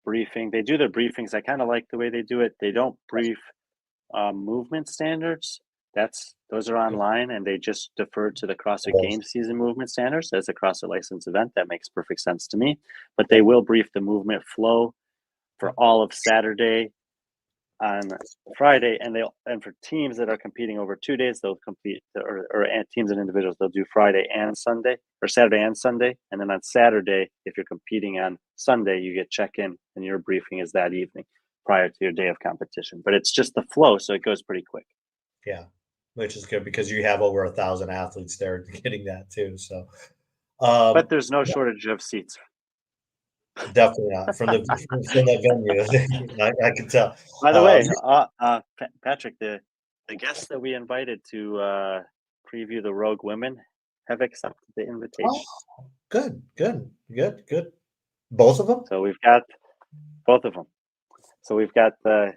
briefing. They do their briefings. I kind of like the way they do it. They don't brief movement standards. Those are online, and they just defer to the CrossFit Games season movement standards as a CrossFit license event. That makes perfect sense to me. But they will brief the movement flow for all of Saturday on Friday, and for teams that are competing over 2 days, they'll compete, or teams and individuals, they'll do Friday and Sunday, or Saturday and Sunday, and then on Saturday, if you're competing on Sunday, you get check-in, and your briefing is that evening prior to your day of competition. But it's just the flow, so it goes pretty quick. Yeah, which is good because you have over 1,000 athletes there getting that too. So, but there's no shortage of seats. Definitely not from that venue. I can tell. By the way, Patrick, the guests that we invited to preview the Rogue Women have accepted the invitation. Oh, good. Both of them? So we've got both of them. So we've got the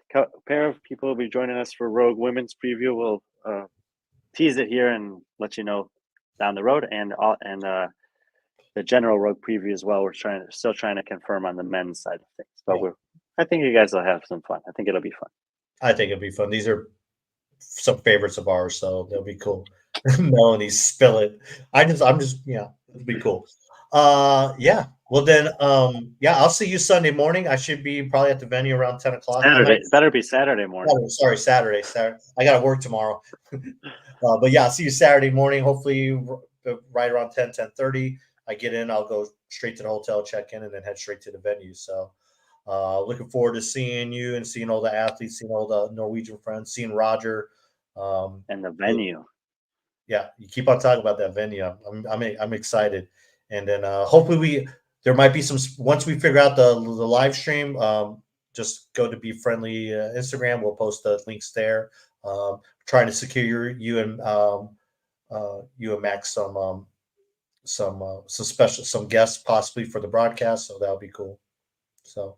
pair of people who will be joining us for Rogue Women's preview. We'll tease it here and let you know down the road, and the general Rogue preview as well. We're still trying to confirm on the men's side of things, but I think you guys will have some fun. I think it'll be fun. I think it'll be fun. These are some favorites of ours, so they'll be cool. Melanie, spill it. I'm just it'll be cool. Yeah. Well then, I'll see you Sunday morning. I should be probably at the venue around 10 o'clock. Saturday, better be Saturday morning. Sorry, Saturday. I got to work tomorrow. But yeah, I'll see you Saturday morning. Hopefully, right around 10:30. I get in. I'll go straight to the hotel, check in, and then head straight to the venue. So, looking forward to seeing you and seeing all the athletes, seeing all the Norwegian friends, seeing Roger, and the venue. Yeah, you keep on talking about that venue. I'm excited, and then hopefully there might be some once we figure out the live stream. Just go to B.Friendly Instagram. We'll post the links there. Trying to secure you and Max some guests possibly for the broadcast, so that'll be cool. So,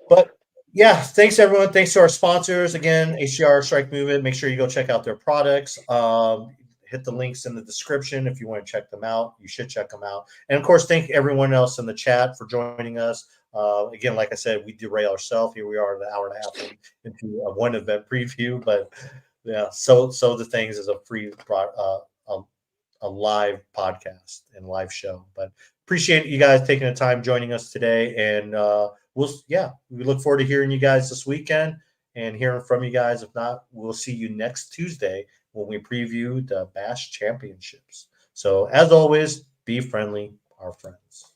but yeah, thanks everyone. Thanks to our sponsors again, HCR, Strike Movement. Make sure you go check out their products. Hit the links in the description if you want to check them out. You should check them out. And of course, thank everyone else in the chat for joining us. Again, like I said, we derail ourselves. Here we are an hour and a half into a one event preview, but yeah, so the things is a free a live podcast and live show. But appreciate you guys taking the time joining us today, and we look forward to hearing you guys this weekend and hearing from you guys. If not, we'll see you next Tuesday when we preview the Bash Championships. So as always, be friendly, our friends.